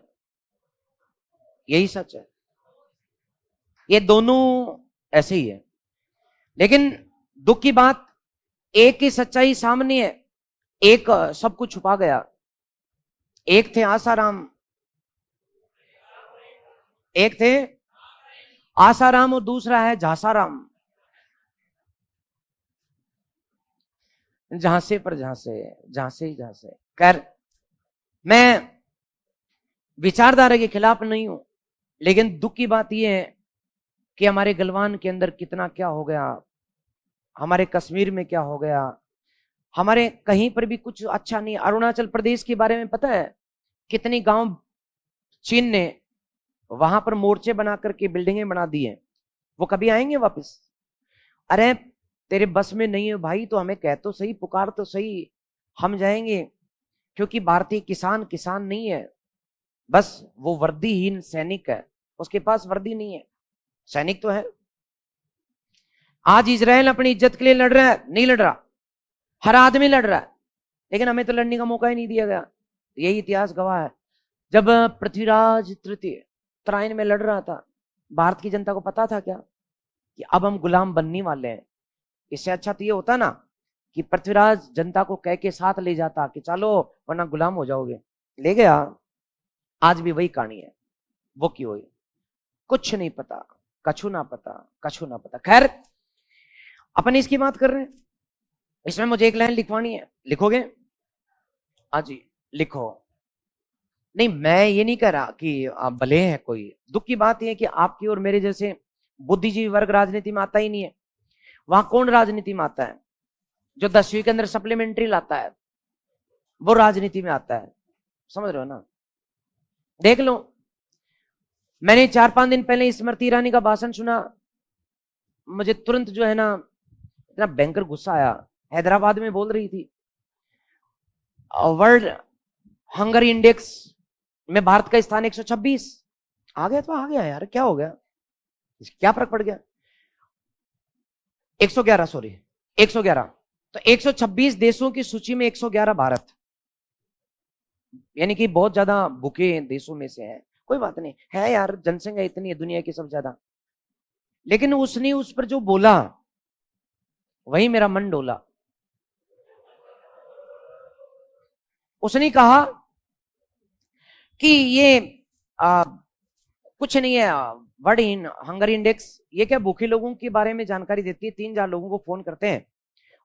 S1: यही सच है। ये दोनों ऐसे ही है। लेकिन दुख की बात, एक की सच्चाई सामने है, एक सब कुछ छुपा गया। एक थे आसाराम, एक थे आसाराम और दूसरा है झांसाराम। झांसे पर झांसे, झांसे ही झांसे। खैर, मैं विचारधारा के खिलाफ नहीं हूं, लेकिन दुख की बात यह है कि हमारे गलवान के अंदर कितना क्या हो गया, हमारे कश्मीर में क्या हो गया, हमारे कहीं पर भी कुछ अच्छा नहीं। अरुणाचल प्रदेश के बारे में पता है? कितनी गांव चीन ने वहां पर मोर्चे बना करके बिल्डिंगें बना दी हैं। वो कभी आएंगे वापस? अरे तेरे बस में नहीं है भाई तो हमें कह तो सही, पुकार तो सही, हम जाएंगे। क्योंकि भारतीय किसान किसान नहीं है, बस वो वर्दीहीन सैनिक है, उसके पास वर्दी नहीं है, सैनिक तो है। आज इजराइल अपनी इज्जत के लिए लड़ रहा है? नहीं लड़ रहा, हर आदमी लड़ रहा है, लेकिन हमें तो लड़ने का मौका ही नहीं दिया गया। यही इतिहास गवाह है। जब पृथ्वीराज तृतीय तराइन में लड़ रहा था, भारत की जनता को पता था क्या कि अब हम गुलाम बनने वाले हैं? इससे अच्छा तो ये होता ना कि पृथ्वीराज जनता को कह के साथ ले जाता कि चलो वरना गुलाम हो जाओगे, ले गया। आज भी वही कहानी है, वो क्यों हुई? कुछ नहीं पता, कछु ना पता, कछु ना पता। खैर, अपन इसकी बात कर रहे हैं, इसमें मुझे एक लाइन लिखवानी है, लिखोगे? हाँ जी, लिखो। नहीं, मैं ये नहीं कह रहा कि आप भले हैं कोई। दुख की बात यह है कि आपकी और मेरे जैसे बुद्धिजीवी वर्ग राजनीति में आता ही नहीं है। वहां कौन राजनीति में आता है? जो 10वीं के अंदर सप्लीमेंट्री लाता है वो राजनीति में आता है। समझ रहे हो ना? देख लो, मैंने 4-5 दिन पहले स्मृति ईरानी का भाषण सुना, मुझे तुरंत जो है ना इतना भयंकर गुस्सा आया। हैदराबाद में बोल रही थी वर्ल्ड हंगर इंडेक्स में भारत का स्थान 126 आ गया। तो आ गया यार, क्या हो गया, क्या फर्क पड़ गया? 111, सॉरी 111। तो 126 देशों की सूची में 111 भारत, यानी कि बहुत ज्यादा भूखे देशों में से है। कोई बात नहीं है यार, जनसंख्या इतनी है दुनिया की सबसे ज्यादा। लेकिन उसने उस पर जो बोला वही मेरा मन डोला। उसने कहा कि ये कुछ नहीं है, वर्ल्ड इन हंगर इंडेक्स ये क्या भूखे लोगों के बारे में जानकारी देती है। 3,000 लोगों को फोन करते हैं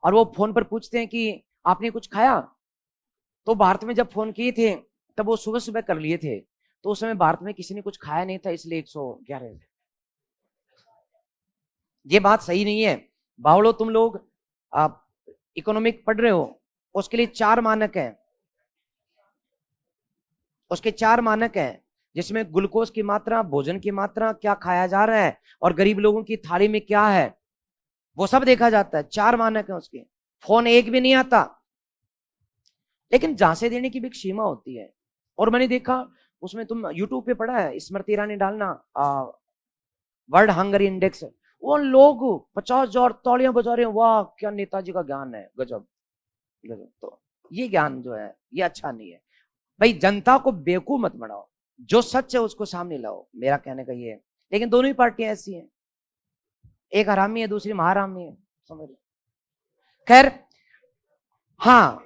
S1: और वो फोन पर पूछते हैं कि आपने कुछ खाया? तो भारत में जब फोन किए थे तब वो सुबह सुबह कर लिए थे, तो उस समय भारत में किसी ने कुछ खाया नहीं था, इसलिए 111। ये बात सही नहीं है। बावड़ो, तुम लोग आप इकोनॉमिक पढ़ रहे हो, उसके लिए 4 मानक हैं, उसके 4 मानक हैं, जिसमें ग्लूकोज की मात्रा, भोजन की मात्रा, क्या खाया जा रहा है और गरीब लोगों की थाली में क्या है, वो सब देखा जाता है। 4 मानक है उसके। फोन एक भी नहीं आता। लेकिन झांसे देने की भी एक सीमा होती है। और मैंने देखा उसमें, तुम यूट्यूब पे पढ़ा है, स्मृति ईरानी डालना वर्ल्ड हंगर इंडेक्स, वो लोग 50,000 तालियां बजा रहे हैं, वाह क्या नेताजी का ज्ञान है, गजब गजब। तो ये ज्ञान जो है ये अच्छा नहीं है भाई। जनता को बेवकूफ मत बनाओ, जो सच है उसको सामने लाओ, मेरा कहने का ये है। लेकिन दोनों ही पार्टियां ऐसी हैं, एक हरामी है दूसरी महारामी है, समझ। खैर, हाँ,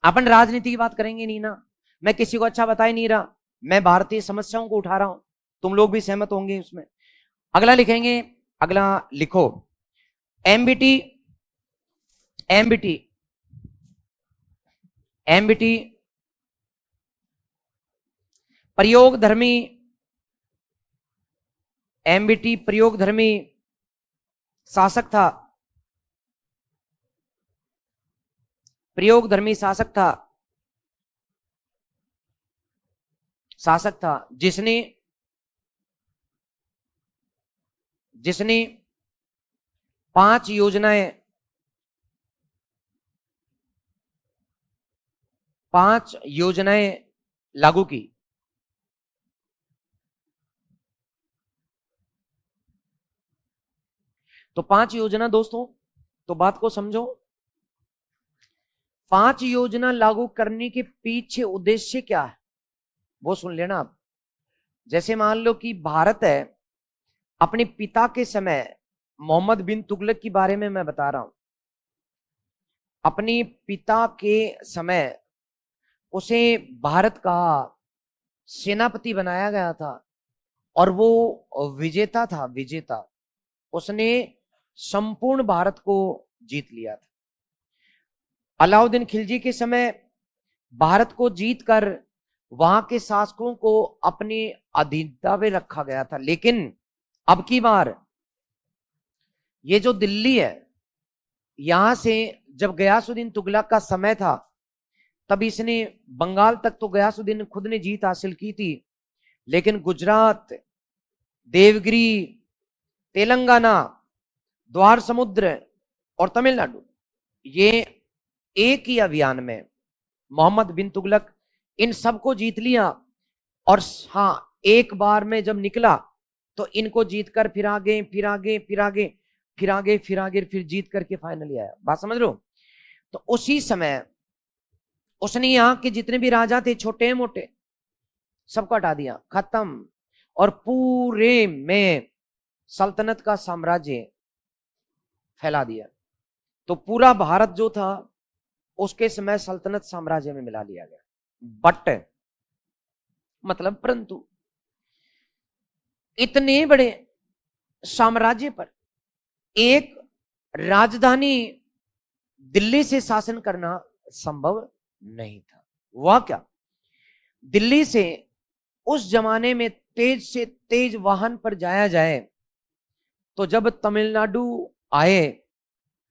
S1: अपन राजनीति की बात करेंगे नहीं ना, मैं किसी को अच्छा बता ही नहीं रहा। मैं भारतीय समस्याओं को उठा रहा हूं, तुम लोग भी सहमत होंगे उसमें। अगला लिखेंगे, अगला लिखो एमबीटी, एमबीटी, एमबीटी प्रयोग धर्मी, एमबीटी प्रयोग धर्मी शासक था, प्रयोग धर्मी शासक था, शासक था जिसने जिसने 5 योजनाएं, 5 योजनाएं लागू की। तो 5 योजना दोस्तों, तो बात को समझो, 5 योजना लागू करने के पीछे उद्देश्य क्या है वो सुन लेना आप। जैसे मान लो कि भारत है, अपने पिता के समय मोहम्मद बिन तुगलक के बारे में मैं बता रहा हूं। अपने पिता के समय उसे भारत का सेनापति बनाया गया था और वो विजेता था, विजेता। उसने संपूर्ण भारत को जीत लिया था। अलाउद्दीन खिलजी के समय भारत को जीतकर वहां के शासकों को अपने अधीनता में रखा गया था। लेकिन अब की बार ये जो दिल्ली है, यहां से जब गयासुद्दीन तुगलक का समय था, तब इसने बंगाल तक तो गयासुद्दीन ने खुद ने जीत हासिल की थी, लेकिन गुजरात, देवगिरी, तेलंगाना, द्वार समुद्र और तमिलनाडु, ये एक ही अभियान में मोहम्मद बिन तुगलक इन सबको जीत लिया। और हाँ, एक बार में जब निकला तो इनको जीतकर फिर आगे, फिर आगे, फिर आगे, फिर आगे, फिर आगे, फिर जीत करके फाइनली आया। बात समझ लो। तो उसी समय उसने यहां के जितने भी राजा थे, छोटे मोटे, सबको हटा दिया, खत्म। और पूरे में सल्तनत का साम्राज्य फैला दिया। तो पूरा भारत जो था उसके समय सल्तनत साम्राज्य में मिला लिया गया। बट मतलब परंतु इतने बड़े साम्राज्य पर एक राजधानी दिल्ली से शासन करना संभव नहीं था। वह क्या, दिल्ली से उस जमाने में तेज से तेज वाहन पर जाया जाए तो जब तमिलनाडु आए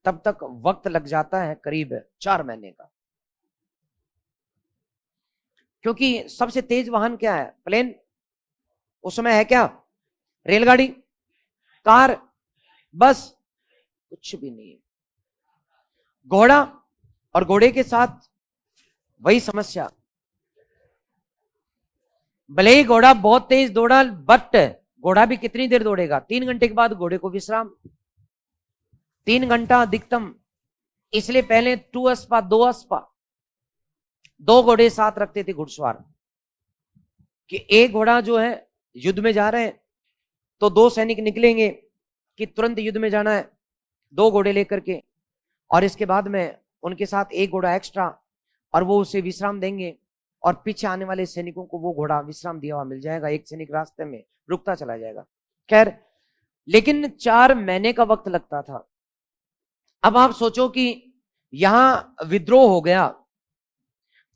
S1: तब तक वक्त लग जाता है करीब 4 महीने का। क्योंकि सबसे तेज वाहन क्या है, प्लेन। उस समय है क्या, रेलगाड़ी, कार, बस, कुछ भी नहीं है। घोड़ा, और घोड़े के साथ वही समस्या, भले ही घोड़ा बहुत तेज दौड़ा, बट घोड़ा भी कितनी देर दौड़ेगा, 3 घंटे के बाद घोड़े को विश्राम, 3 घंटा अधिकतम। इसलिए पहले 2 अस्पा, 2 अस्पा, 2 घोड़े साथ रखते थे घुड़सवार, कि एक घोड़ा जो है युद्ध में जा रहे हैं तो 2 सैनिक निकलेंगे कि तुरंत युद्ध में जाना है, 2 घोड़े लेकर के, और इसके बाद में उनके साथ एक घोड़ा एक्स्ट्रा, और वो उसे विश्राम देंगे, और पीछे आने वाले सैनिकों को वो घोड़ा विश्राम दिया हुआ मिल जाएगा, एक सैनिक रास्ते में रुकता चला जाएगा। खैर, लेकिन 4 महीने का वक्त लगता था। अब आप सोचो कि यहां विद्रोह हो गया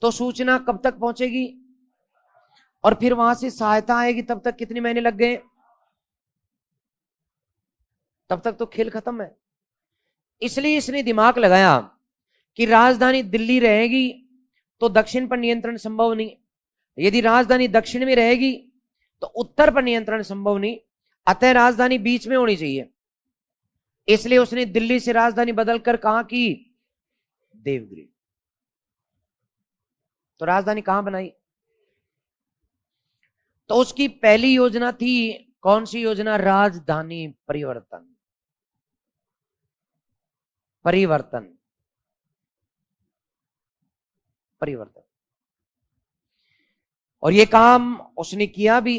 S1: तो सूचना कब तक पहुंचेगी, और फिर वहां से सहायता आएगी, तब तक कितने महीने लग गए, तब तक तो खेल खत्म है। इसलिए इसने दिमाग लगाया कि राजधानी दिल्ली रहेगी तो दक्षिण पर नियंत्रण संभव नहीं, यदि राजधानी दक्षिण में रहेगी तो उत्तर पर नियंत्रण संभव नहीं, अतः राजधानी बीच में होनी चाहिए। इसलिए उसने दिल्ली से राजधानी बदलकर कहां की, देवगिरी। तो राजधानी कहां बनाई, तो उसकी पहली योजना थी, कौन सी योजना, राजधानी परिवर्तन, परिवर्तन, परिवर्तन। और ये काम उसने किया भी।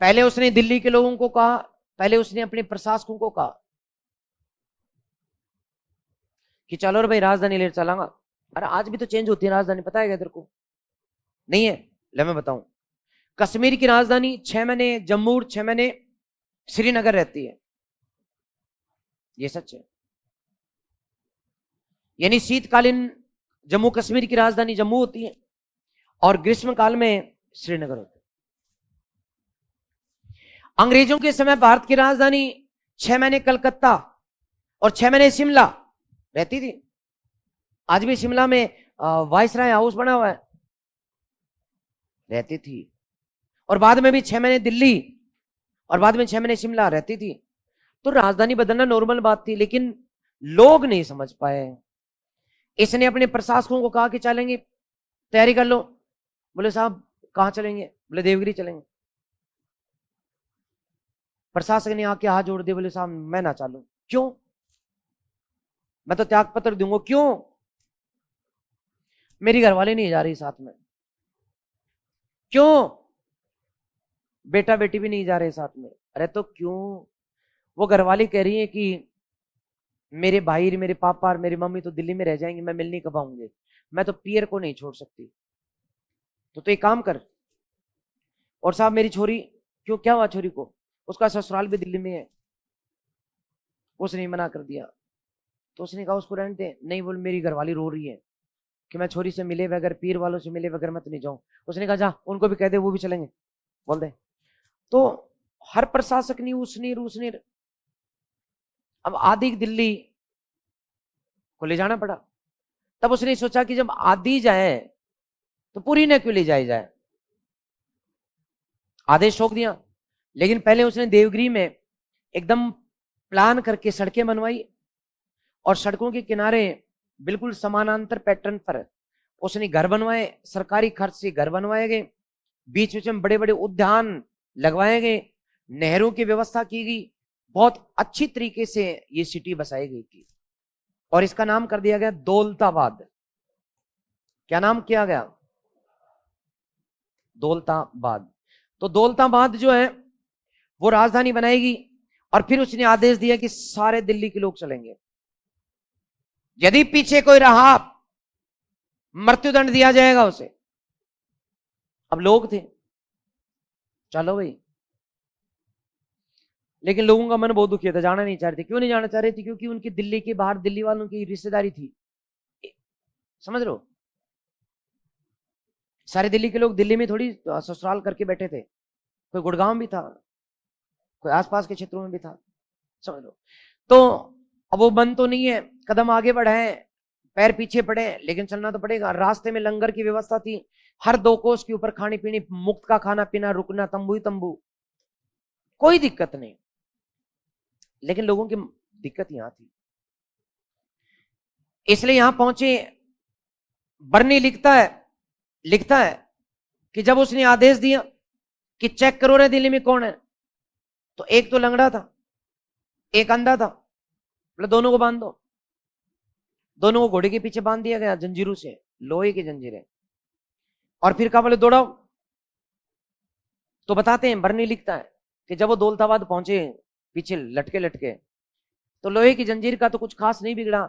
S1: पहले उसने दिल्ली के लोगों को कहा, पहले उसने अपने प्रशासकों को कहा कि चलो रे भाई राजधानी ले चलांगा। अरे आज भी तो चेंज होती है राजधानी, पता है क्या तेरे को, नहीं है, ले मैं बताऊं। कश्मीर की राजधानी 6 महीने जम्मू और 6 महीने श्रीनगर रहती है। ये सच है। यानी शीतकालीन जम्मू कश्मीर की राजधानी जम्मू होती है और ग्रीष्मकाल में श्रीनगर होती है। अंग्रेजों के समय भारत की राजधानी 6 महीने कलकत्ता और 6 महीने शिमला रहती थी। आज भी शिमला में वाइसराय हाउस बना हुआ है, रहती थी। और बाद में भी 6 महीने दिल्ली और बाद में 6 महीने शिमला रहती थी। तो राजधानी बदलना नॉर्मल बात थी, लेकिन लोग नहीं समझ पाए। इसने अपने प्रशासकों को कहा कि चलेंगे, तैयारी कर लो। बोले साहब कहां चलेंगे? बोले देवगिरी चलेंगे। प्रशासक ने आके हाथ जोड़ दिए, बोले साहब मैं ना चालू। क्यों? मैं तो त्याग पत्र दूंगा। क्यों? मेरी घरवाली नहीं जा रही साथ में। क्यों? बेटा बेटी भी नहीं जा रहे साथ में। अरे तो क्यों? वो घरवाली कह रही है कि मेरे भाई, मेरे पापा और मेरी मम्मी तो दिल्ली में रह जाएंगे, मैं मिल नहीं कब आऊंगी। मैं तो पियर को नहीं छोड़ सकती। तो एक काम कर। और साहब मेरी छोरी, क्यों क्या हुआ छोरी को? उसका ससुराल भी दिल्ली में है। उसने मना कर दिया। तो उसने कहा उसको रहने दे। नहीं, बोल मेरी घरवाली रो रही है कि मैं छोरी से मिले बगैर, पीर वालों से मिले बगैर मत नहीं जाऊं। उसने कहा जा उनको भी कह दे, वो भी चलेंगे, बोल दे। तो हर प्रशासक ने उसने अब आधी दिल्ली को ले जाना पड़ा। तब उसने सोचा कि जब आधी जाए तो पूरी ने क्यों ले जाई जाए। आदेश ठोक दिया। लेकिन पहले उसने देवगिरी में एकदम प्लान करके सड़कें बनवाई और सड़कों के किनारे बिल्कुल समानांतर पैटर्न पर उसने घर बनवाए। सरकारी खर्च से घर बनवाए गए। बीच बीच में बड़े बड़े उद्यान लगवाए गए। नहरों की व्यवस्था की गई। बहुत अच्छी तरीके से ये सिटी बसाई गई थी और इसका नाम कर दिया गया दौलताबाद। क्या नाम किया गया? दौलताबाद। तो दौलताबाद जो है वो राजधानी बनाएगी और फिर उसने आदेश दिया कि सारे दिल्ली के लोग चलेंगे। यदि पीछे कोई रहा मृत्युदंड दिया जाएगा उसे। अब लोग थे, चलो भाई। लेकिन लोगों का मन बहुत दुखी था, जाना नहीं चाह रहे थे। क्यों नहीं जाना चाह रहे थे? क्योंकि उनकी दिल्ली के बाहर दिल्ली वालों की रिश्तेदारी थी। समझ रहे हो? सारे दिल्ली के लोग दिल्ली में थोड़ी ससुराल करके बैठे थे। कोई गुड़गांव में भी था, कोई आसपास के क्षेत्रों में भी था। समझ लो। तो अब वो बंद तो नहीं है, कदम आगे बढ़ाए, पैर पीछे पड़े, लेकिन चलना तो पड़ेगा। रास्ते में लंगर की व्यवस्था थी। हर 2 कोस के ऊपर खानी पीनी मुफ्त का खाना पीना, रुकना तंबू ही तंबू, कोई दिक्कत नहीं। लेकिन लोगों की दिक्कत यहां थी। इसलिए यहां पहुंचे। बर्नी लिखता है कि जब उसने आदेश दिया कि चेक करो रे दिल्ली में कौन है, तो एक तो लंगड़ा था, एक अंधा था। मतलब दोनों को बांध दो। दोनों को घोड़े के पीछे बांध दिया गया जंजीरों से, लोहे की जंजीरें। और फिर कहा बोले दौड़ाओ। तो बताते हैं, बर्नी लिखता है कि जब वो दौलताबाद पहुंचे पीछे लटके लटके, तो लोहे की जंजीर का तो कुछ खास नहीं बिगड़ा,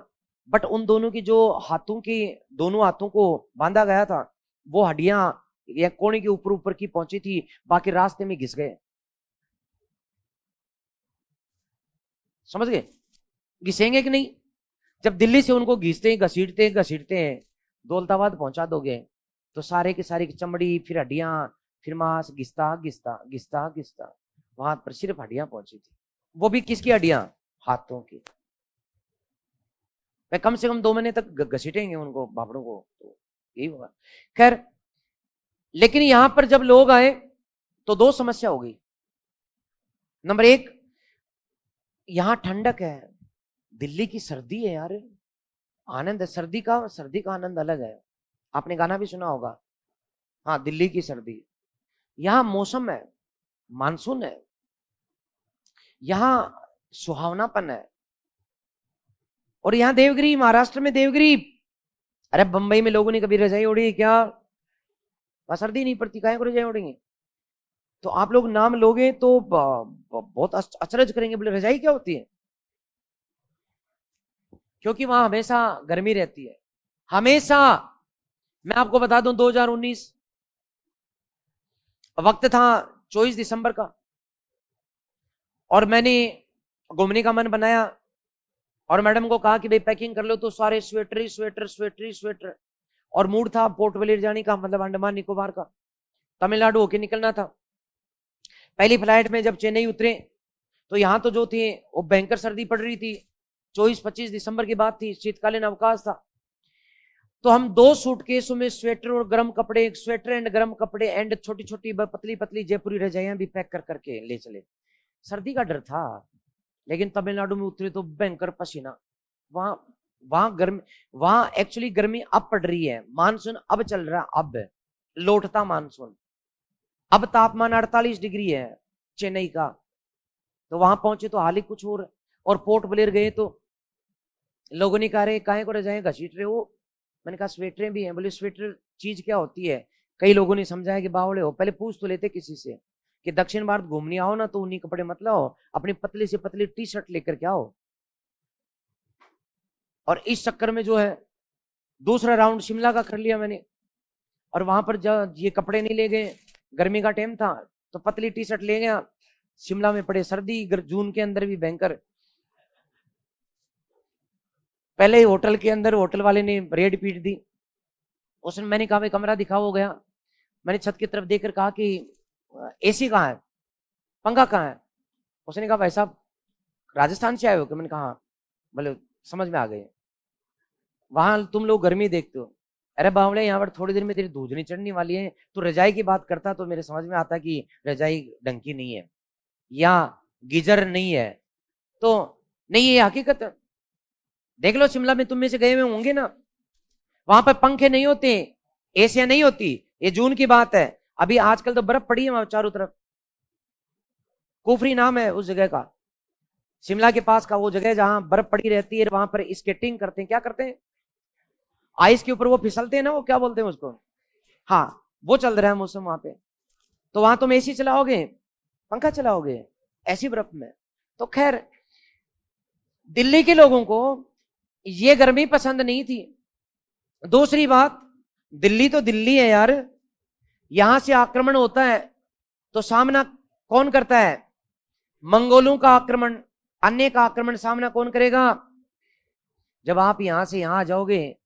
S1: बट उन दोनों की जो हाथों की, दोनों हाथों को बांधा गया था, वो हड्डियां या कोने के ऊपर ऊपर की पहुंची थी, बाकी रास्ते में घिस गए। समझ गए? घिसेंगे कि नहीं? जब दिल्ली से उनको घसीटते घसीटते हैं दौलताबाद पहुंचा दोगे, तो सारे की सारी चमड़ी, फिर हड्डियां, फिर मांस घिसता घिसता घिसता घिसता वहां पर सिर्फ हड्डियां पहुंची थी। वो भी किसकी हड्डियां? हाथों की। वे कम से कम 2 महीने तक घसीटेंगे उनको, बापड़ों को, तो यही होगा। खैर, लेकिन यहां पर जब लोग आए तो 2 समस्या हो गई। नंबर 1, यहां ठंडक है, दिल्ली की सर्दी है यार। आनंद है सर्दी का आनंद अलग है। आपने गाना भी सुना होगा, हाँ, दिल्ली की सर्दी। यहां मौसम है, मानसून है, यहां सुहावनापन है। और यहां देवगिरी, महाराष्ट्र में देवगिरी, अरे बंबई में लोगों ने कभी रजाई ओढ़ी क्या? वहां सर्दी नहीं पड़ती, काहे को रजाई ओढ़ेंगे? तो आप लोग नाम लोगे तो बहुत अचरज करेंगे, बोले रजाई क्या होती है? क्योंकि वहां हमेशा गर्मी रहती है, हमेशा। मैं आपको बता दूं 2019 वक्त था 24 दिसंबर का, और मैंने घूमने का मन बनाया और मैडम को कहा कि भाई पैकिंग कर लो, तो सारे स्वेटर ही स्वेटर, स्वेटर ही स्वेटर। और मूड था पोर्ट ब्लेयर जाने का, मतलब अंडमान निकोबार का, तमिलनाडु होके निकलना था। पहली फ्लाइट में जब चेन्नई उतरे तो यहाँ तो जो थे वो भयंकर सर्दी पड़ रही थी। 24-25 दिसंबर की बात थी, शीतकालीन अवकाश था। तो हम 2 सूटकेसों में स्वेटर और गर्म कपड़े, स्वेटर एंड गर्म कपड़े एंड छोटी छोटी पतली पतली जयपुरी रजाइयां भी पैक कर करके ले चले। सर्दी का डर था, लेकिन तमिलनाडु में उतरे तो भयंकर पसीना। वहां वहां गर्मी, वहां एक्चुअली गर्मी अब पड़ रही है, मानसून अब चल रहा है, अब लौटता मानसून। अब तापमान 48 डिग्री है चेन्नई का। तो वहां पहुंचे तो हाल ही कुछ और पोर्ट ब्लेयर गए तो लोगों ने कहा रे काहे को रजाएं घसीट रहे हो। मैंने कहा स्वेटरें भी हैं। बोले स्वेटर चीज क्या होती है। कई लोगों ने समझाया कि बावड़े हो, पहले पूछ तो लेते किसी से कि दक्षिण भारत घूमने आओ ना तो उन्हीं कपड़े मत लाओ, अपनी पतली से पतली टी शर्ट लेकर के आओ। और इस चक्कर में जो है दूसरा राउंड शिमला का कर लिया मैंने। और वहां पर ये कपड़े नहीं ले गए, गर्मी का टाइम था, तो पतली टी शर्ट ले गया। शिमला में पड़े सर्दी, जून के अंदर भी भयंकर। पहले ही होटल के अंदर होटल वाले ने रेड पीट दी। उसने, मैंने कहा भाई कमरा दिखा, हो गया। मैंने छत की तरफ देखकर कहा कि एसी कहाँ है, पंखा कहाँ है। उसने कहा भाई साहब राजस्थान से आए हो क्या। मैंने कहा हाँ। बोले समझ में आ गए, वहां तुम लोग गर्मी देखते हो। अरे बावले यहाँ पर थोड़ी देर में तेरी धूजनी चढ़ने वाली है, तो रजाई की बात करता तो मेरे समझ में आता कि रजाई ढंग की नहीं है या गीजर नहीं है। तो नहीं, ये हकीकत है। देख लो शिमला में तुम में से गए हुए होंगे ना, वहां पर पंखे नहीं होते, एसियां नहीं होती। ये जून की बात है, अभी आजकल तो बर्फ पड़ी है वहां चारों तरफ। कुफरी नाम है उस जगह का, शिमला के पास का वो जगह जहां बर्फ पड़ी रहती है। वहां पर स्केटिंग करते हैं, क्या करते हैं, आइस के ऊपर वो फिसलते हैं ना, वो क्या बोलते हैं उसको। हाँ, वो चल रहा है मौसम वहां पे। तो वहां तुम एसी चलाओगे, पंखा चलाओगे ऐसी बर्फ में। तो खैर दिल्ली के लोगों को ये गर्मी पसंद नहीं थी। दूसरी बात, दिल्ली तो दिल्ली है यार, यहां से आक्रमण होता है तो सामना कौन करता है, मंगोलों का आक्रमण, अन्य का आक्रमण सामना कौन करेगा। जब आप यहां से यहां आ जाओगे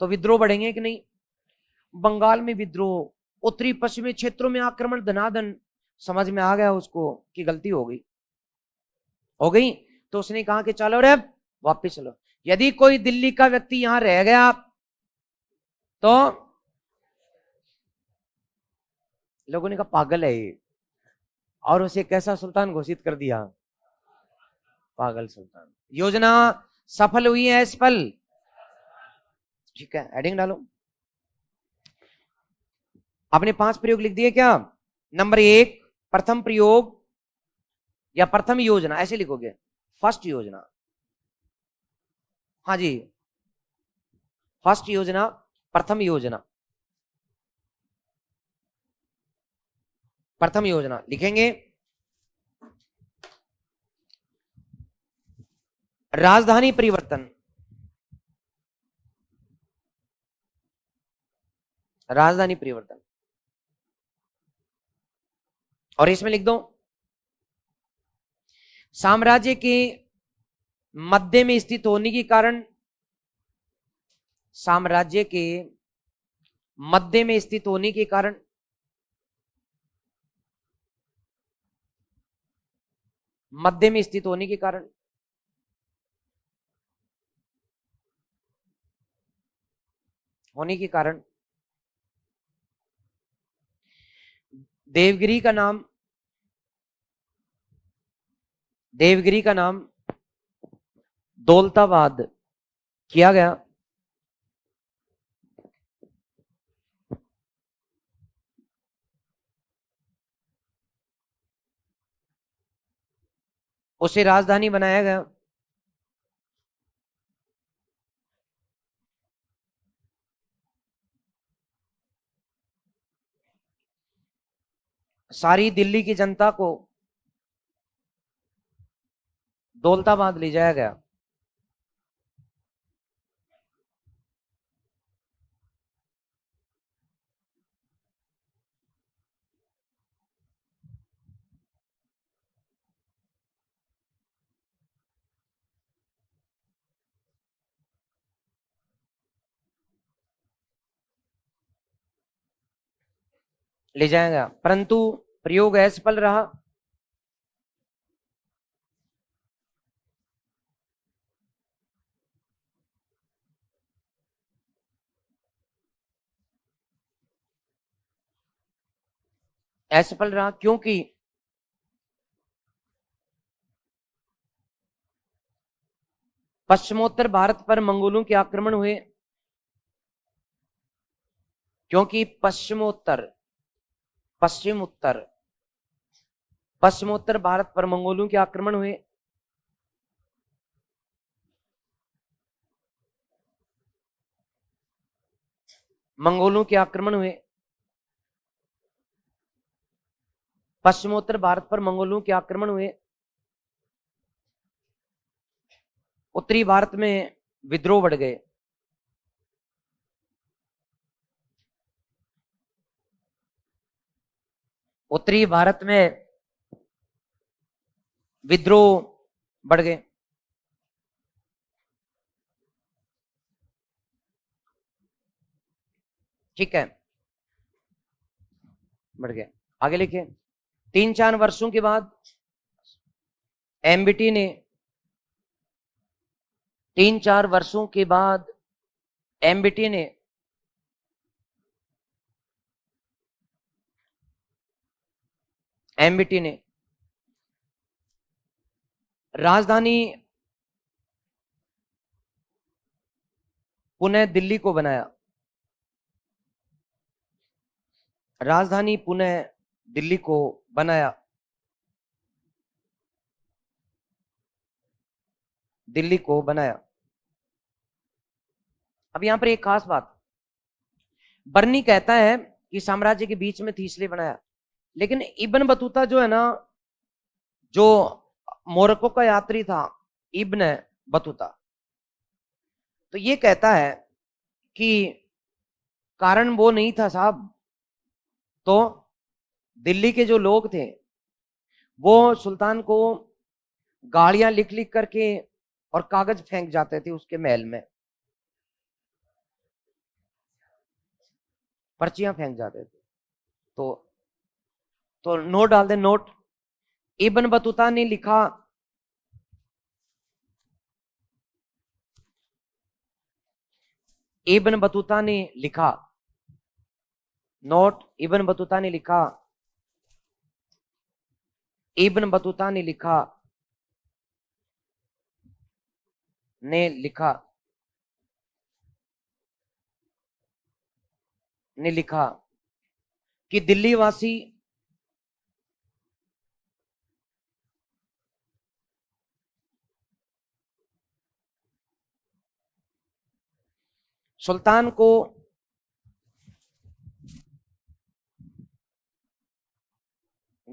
S1: तो विद्रोह बढ़ेंगे कि नहीं। बंगाल में विद्रोह, उत्तरी पश्चिमी क्षेत्रों में आक्रमण, धनाधन। समझ में आ गया उसको कि गलती हो गई। तो उसने कहा कि चलो रे वापिस चलो। यदि कोई दिल्ली का व्यक्ति यहां रह गया तो लोगों ने कहा पागल है ये, और उसे कैसा सुल्तान घोषित कर दिया, पागल सुल्तान। योजना सफल हुई है असफल। ठीक है, हेडिंग डालो। आपने 5 प्रयोग लिख दिए क्या। नंबर 1 प्रथम प्रयोग या प्रथम योजना ऐसे लिखोगे, फर्स्ट योजना। हाँ जी, फर्स्ट योजना, प्रथम योजना। प्रथम योजना लिखेंगे। राजधानी परिवर्तन, राजधानी परिवर्तन। और इसमें लिख दो साम्राज्य के मध्य में स्थित होने के कारण, साम्राज्य के मध्य में स्थित होने के कारण, मध्य में स्थित होने के कारण, होने के कारण देवगिरी का नाम, देवगिरी का नाम दौलताबाद किया गया। उसे राजधानी बनाया गया। सारी दिल्ली की जनता को दौलताबाद ले जाया गया। ले जाएगा, परंतु प्रयोग असफल रहा। असफल रहा क्योंकि पश्चिमोत्तर भारत पर मंगोलों के आक्रमण हुए, क्योंकि पश्चिम उत्तर पश्चिमोत्तर भारत पर मंगोलों के आक्रमण हुए। मंगोलों के आक्रमण हुए, पश्चिमोत्तर भारत पर मंगोलों के आक्रमण हुए। उत्तरी भारत में विद्रोह बढ़ गए। उत्तरी भारत में विद्रोह बढ़ गए। ठीक है, बढ़ गए। आगे लिखे। 3-4 वर्षों के बाद एमबीटी ने 3-4 वर्षों के बाद एमबीटी ने एमबीटी ने राजधानी पुनः दिल्ली को बनाया। राजधानी पुनः दिल्ली को बनाया। दिल्ली को बनाया। अब यहां पर एक खास बात, बर्नी कहता है कि साम्राज्य के बीच में थी इसलिए बनाया, लेकिन इब्न बतूता जो है ना, जो मोरक्को का यात्री था, इब्न बतूता, तो ये कहता है कि कारण वो नहीं था साहब, तो दिल्ली के जो लोग थे वो सुल्तान को गालियां लिख लिख करके और कागज फेंक जाते थे उसके महल में, पर्चियां फेंक जाते थे। तो नोट डाल दे, नोट। इब्न बतूता ने लिखा, इब्न बतूता ने लिखा, नोट, इब्न बतूता ने लिखा, इब्न बतूता ने लिखा, ने लिखा, ने लिखा कि दिल्ली वासी सुल्तान को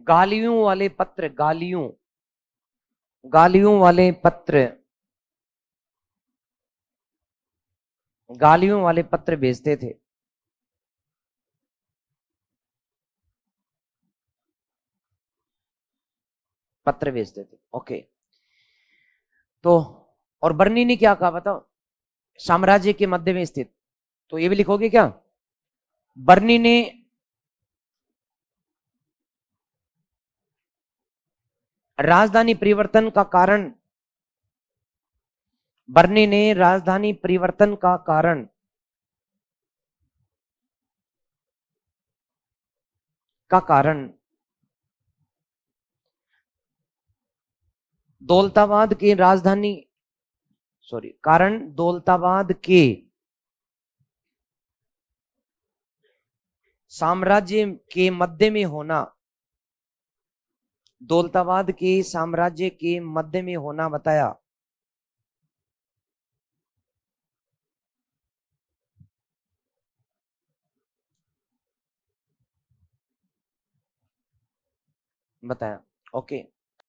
S1: गालियों वाले पत्र, गालियों वाले पत्र, गालियों वाले पत्र भेजते थे। पत्र भेजते थे, ओके। तो और बर्नी ने क्या कहा बताओ, साम्राज्य के मध्य में स्थित, तो ये भी लिखोगे क्या? बर्नी ने राजधानी परिवर्तन का कारण, बर्नी ने राजधानी परिवर्तन का कारण, का कारण दौलताबाद की राजधानी, सॉरी, कारण दौलताबाद के साम्राज्य के मध्य में होना, दौलताबाद के साम्राज्य के मध्य में होना बताया। बताया, ओके।